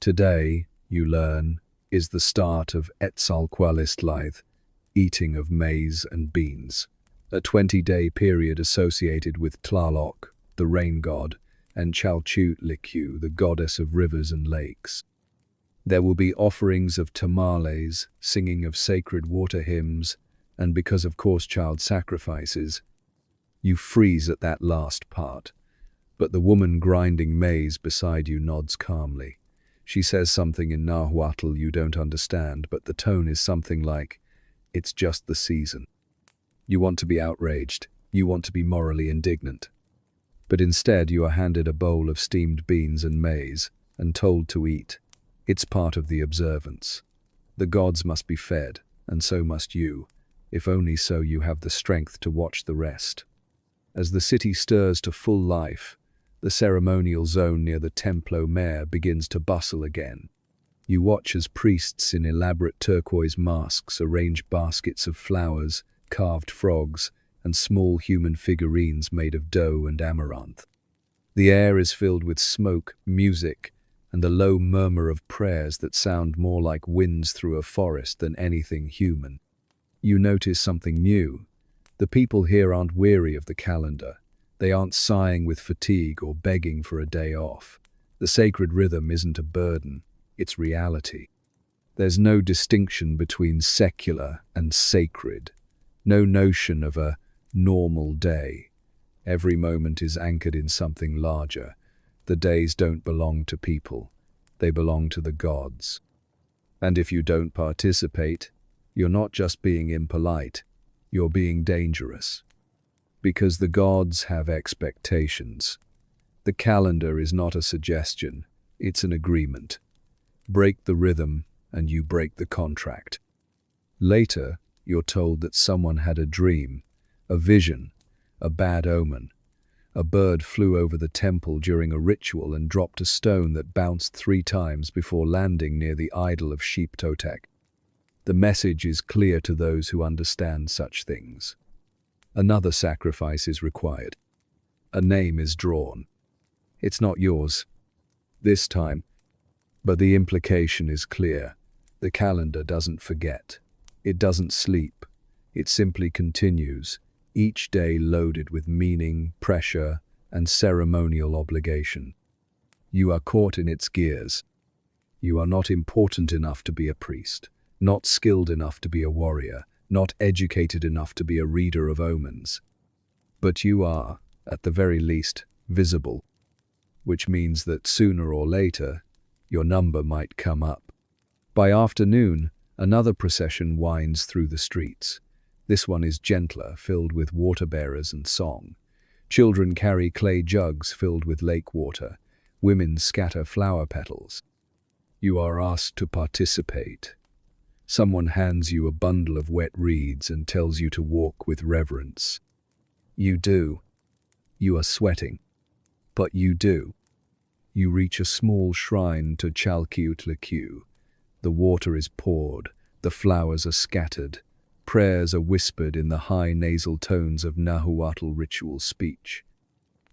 Speaker 1: Today, you learn, is the start of Etzalqualistlythe, eating of maize and beans, a 20-day period associated with Tlaloc, the rain god, and Chalchutlikyu, the goddess of rivers and lakes. There will be offerings of tamales, singing of sacred water hymns, and because of course child sacrifices. You freeze at that last part, but the woman grinding maize beside you nods calmly. She says something in Nahuatl you don't understand, but the tone is something like, "It's just the season." You want to be outraged. You want to be morally indignant. But instead you are handed a bowl of steamed beans and maize and told to eat. It's part of the observance. The gods must be fed, and so must you, if only so you have the strength to watch the rest. As the city stirs to full life, the ceremonial zone near the Templo Mayor begins to bustle again. You watch as priests in elaborate turquoise masks arrange baskets of flowers, carved frogs, and small human figurines made of dough and amaranth. The air is filled with smoke, music, and the low murmur of prayers that sound more like winds through a forest than anything human. You notice something new. The people here aren't weary of the calendar. They aren't sighing with fatigue or begging for a day off. The sacred rhythm isn't a burden, it's reality. There's no distinction between secular and sacred, no notion of a normal day. Every moment is anchored in something larger. The days don't belong to people, they belong to the gods. And if you don't participate, you're not just being impolite, you're being dangerous. Because the gods have expectations. The calendar is not a suggestion, it's an agreement. Break the rhythm and you break the contract. Later, you're told that someone had a dream, a vision, a bad omen. A bird flew over the temple during a ritual and dropped a stone that bounced 3 times before landing near the idol of Sheep Totek. The message is clear to those who understand such things. Another sacrifice is required. A name is drawn. It's not yours, this time, but the implication is clear. The calendar doesn't forget. It doesn't sleep. It simply continues, each day loaded with meaning, pressure, and ceremonial obligation. You are caught in its gears. You are not important enough to be a priest, not skilled enough to be a warrior, not educated enough to be a reader of omens. But you are, at the very least, visible, which means that sooner or later, your number might come up. By afternoon, another procession winds through the streets. This one is gentler, filled with water bearers and song. Children carry clay jugs filled with lake water. Women scatter flower petals. You are asked to participate. Someone hands you a bundle of wet reeds and tells you to walk with reverence. You do. You are sweating. But you do. You reach a small shrine to Chalchutlikyu. The water is poured. The flowers are scattered. Prayers are whispered in the high nasal tones of Nahuatl ritual speech.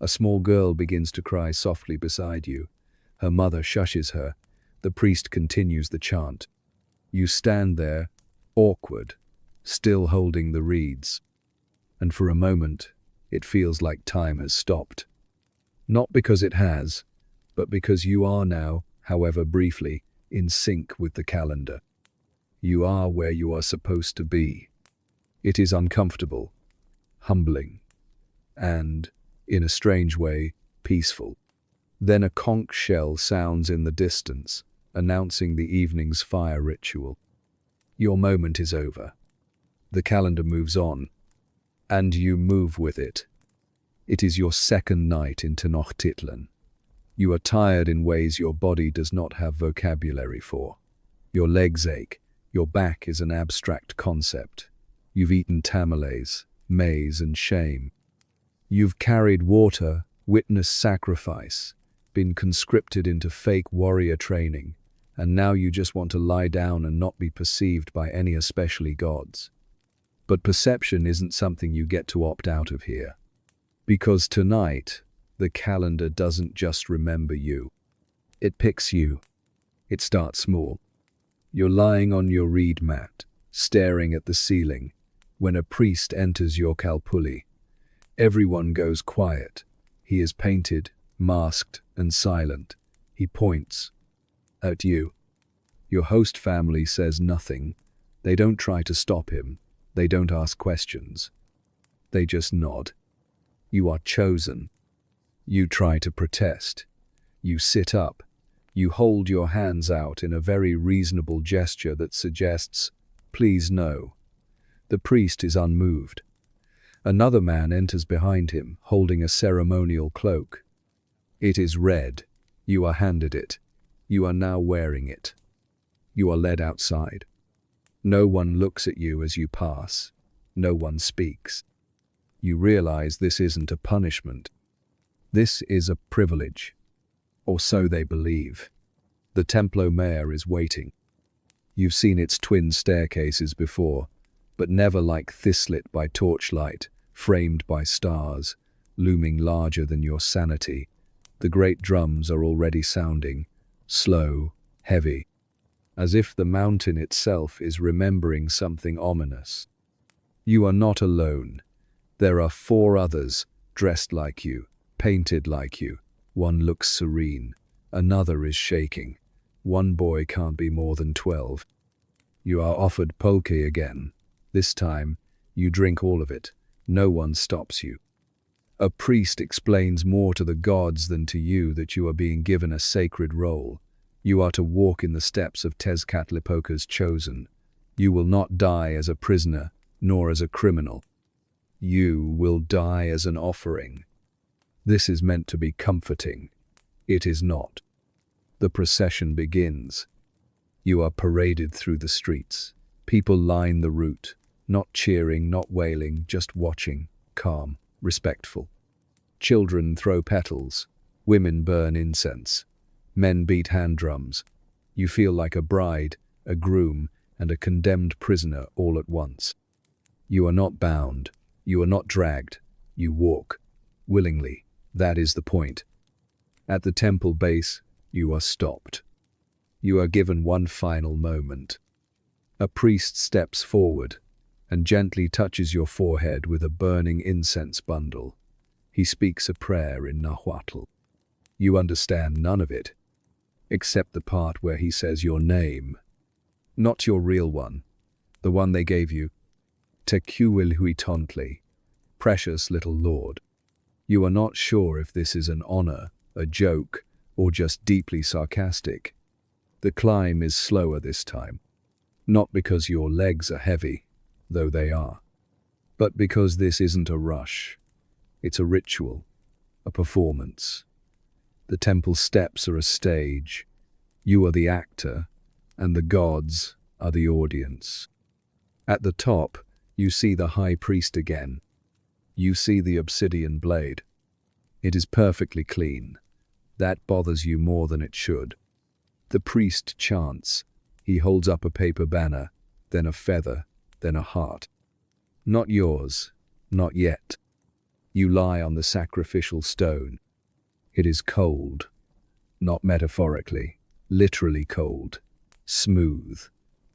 Speaker 1: A small girl begins to cry softly beside you. Her mother shushes her. The priest continues the chant. You stand there, awkward, still holding the reeds. And for a moment, it feels like time has stopped. Not because it has, but because you are now, however briefly, in sync with the calendar. You are where you are supposed to be. It is uncomfortable, humbling, and, in a strange way, peaceful. Then a conch shell sounds in the distance, announcing the evening's fire ritual. Your moment is over. The calendar moves on, and you move with it. It is your second night in Tenochtitlan. You are tired in ways your body does not have vocabulary for. Your legs ache. Your back is an abstract concept. You've eaten tamales, maize, and shame. You've carried water, witnessed sacrifice, been conscripted into fake warrior training, and now you just want to lie down and not be perceived by any, especially gods. But perception isn't something you get to opt out of here. Because tonight, the calendar doesn't just remember you. It picks you. It starts small. You're lying on your reed mat, staring at the ceiling, when a priest enters your kalpuli. Everyone goes quiet. He is painted, masked, and silent. He points at you. Your host family says nothing. They don't try to stop him. They don't ask questions. They just nod. You are chosen. You try to protest. You sit up. You hold your hands out in a very reasonable gesture that suggests, please no. The priest is unmoved. Another man enters behind him, holding a ceremonial cloak. It is red. You are handed it. You are now wearing it. You are led outside. No one looks at you as you pass. No one speaks. You realize this isn't a punishment. This is a privilege. Or so they believe. The Templo Mayor is waiting. You've seen its twin staircases before, but never like this, lit by torchlight, framed by stars, looming larger than your sanity. The great drums are already sounding, slow, heavy, as if the mountain itself is remembering something ominous. You are not alone. There are 4 others, dressed like you, painted like you. One looks serene, another is shaking. One boy can't be more than 12. You are offered pulque again. This time, you drink all of it. No one stops you. A priest explains more to the gods than to you that you are being given a sacred role. You are to walk in the steps of Tezcatlipoca's chosen. You will not die as a prisoner, nor as a criminal. You will die as an offering. This is meant to be comforting. It is not. The procession begins. You are paraded through the streets. People line the route, not cheering, not wailing, just watching, calm, respectful. Children throw petals. Women burn incense. Men beat hand drums. You feel like a bride, a groom, and a condemned prisoner all at once. You are not bound. You are not dragged. You walk. Willingly. That is the point. At the temple base, you are stopped. You are given one final moment. A priest steps forward and gently touches your forehead with a burning incense bundle. He speaks a prayer in Nahuatl. You understand none of it, except the part where he says your name. Not your real one, the one they gave you. Tecuilhuitontli, precious little lord. You are not sure if this is an honor, a joke, or just deeply sarcastic. The climb is slower this time. Not because your legs are heavy, though they are, but because this isn't a rush. It's a ritual, a performance. The temple steps are a stage. You are the actor, and the gods are the audience. At the top, you see the high priest again. You see the obsidian blade. It is perfectly clean. That bothers you more than it should. The priest chants. He holds up a paper banner, then a feather, then a heart. Not yours, not yet. You lie on the sacrificial stone. It is cold, not metaphorically, literally cold, smooth,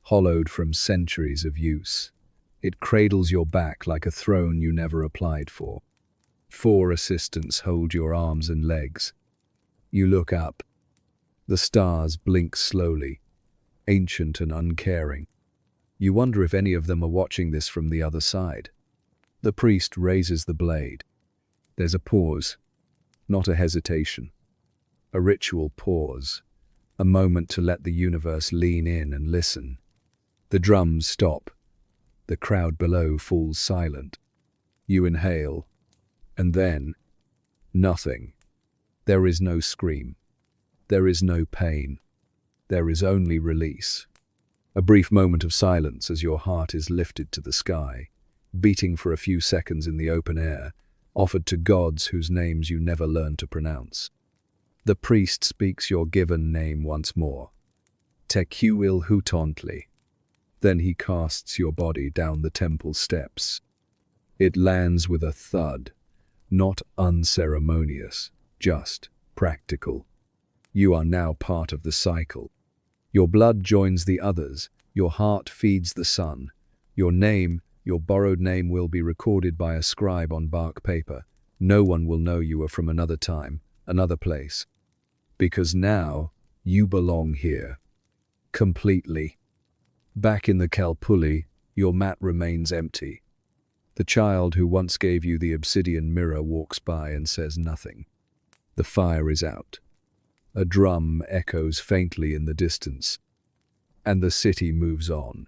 Speaker 1: hollowed from centuries of use. It cradles your back like a throne you never applied for. 4 assistants hold your arms and legs. You look up. The stars blink slowly, ancient and uncaring. You wonder if any of them are watching this from the other side. The priest raises the blade. There's a pause, not a hesitation. A ritual pause, a moment to let the universe lean in and listen. The drums stop. The crowd below falls silent. You inhale, and then, nothing. There is no scream. There is no pain. There is only release. A brief moment of silence as your heart is lifted to the sky, beating for a few seconds in the open air, offered to gods whose names you never learn to pronounce. The priest speaks your given name once more. Tranquil hutantly. Then he casts your body down the temple steps. It lands with a thud, not unceremonious, just practical. You are now part of the cycle. Your blood joins the others, your heart feeds the sun. Your name, your borrowed name, will be recorded by a scribe on bark paper. No one will know you are from another time, another place. Because now, you belong here. Completely. Back in the Kalpuli, your mat remains empty. The child who once gave you the obsidian mirror walks by and says nothing. The fire is out. A drum echoes faintly in the distance. And the city moves on.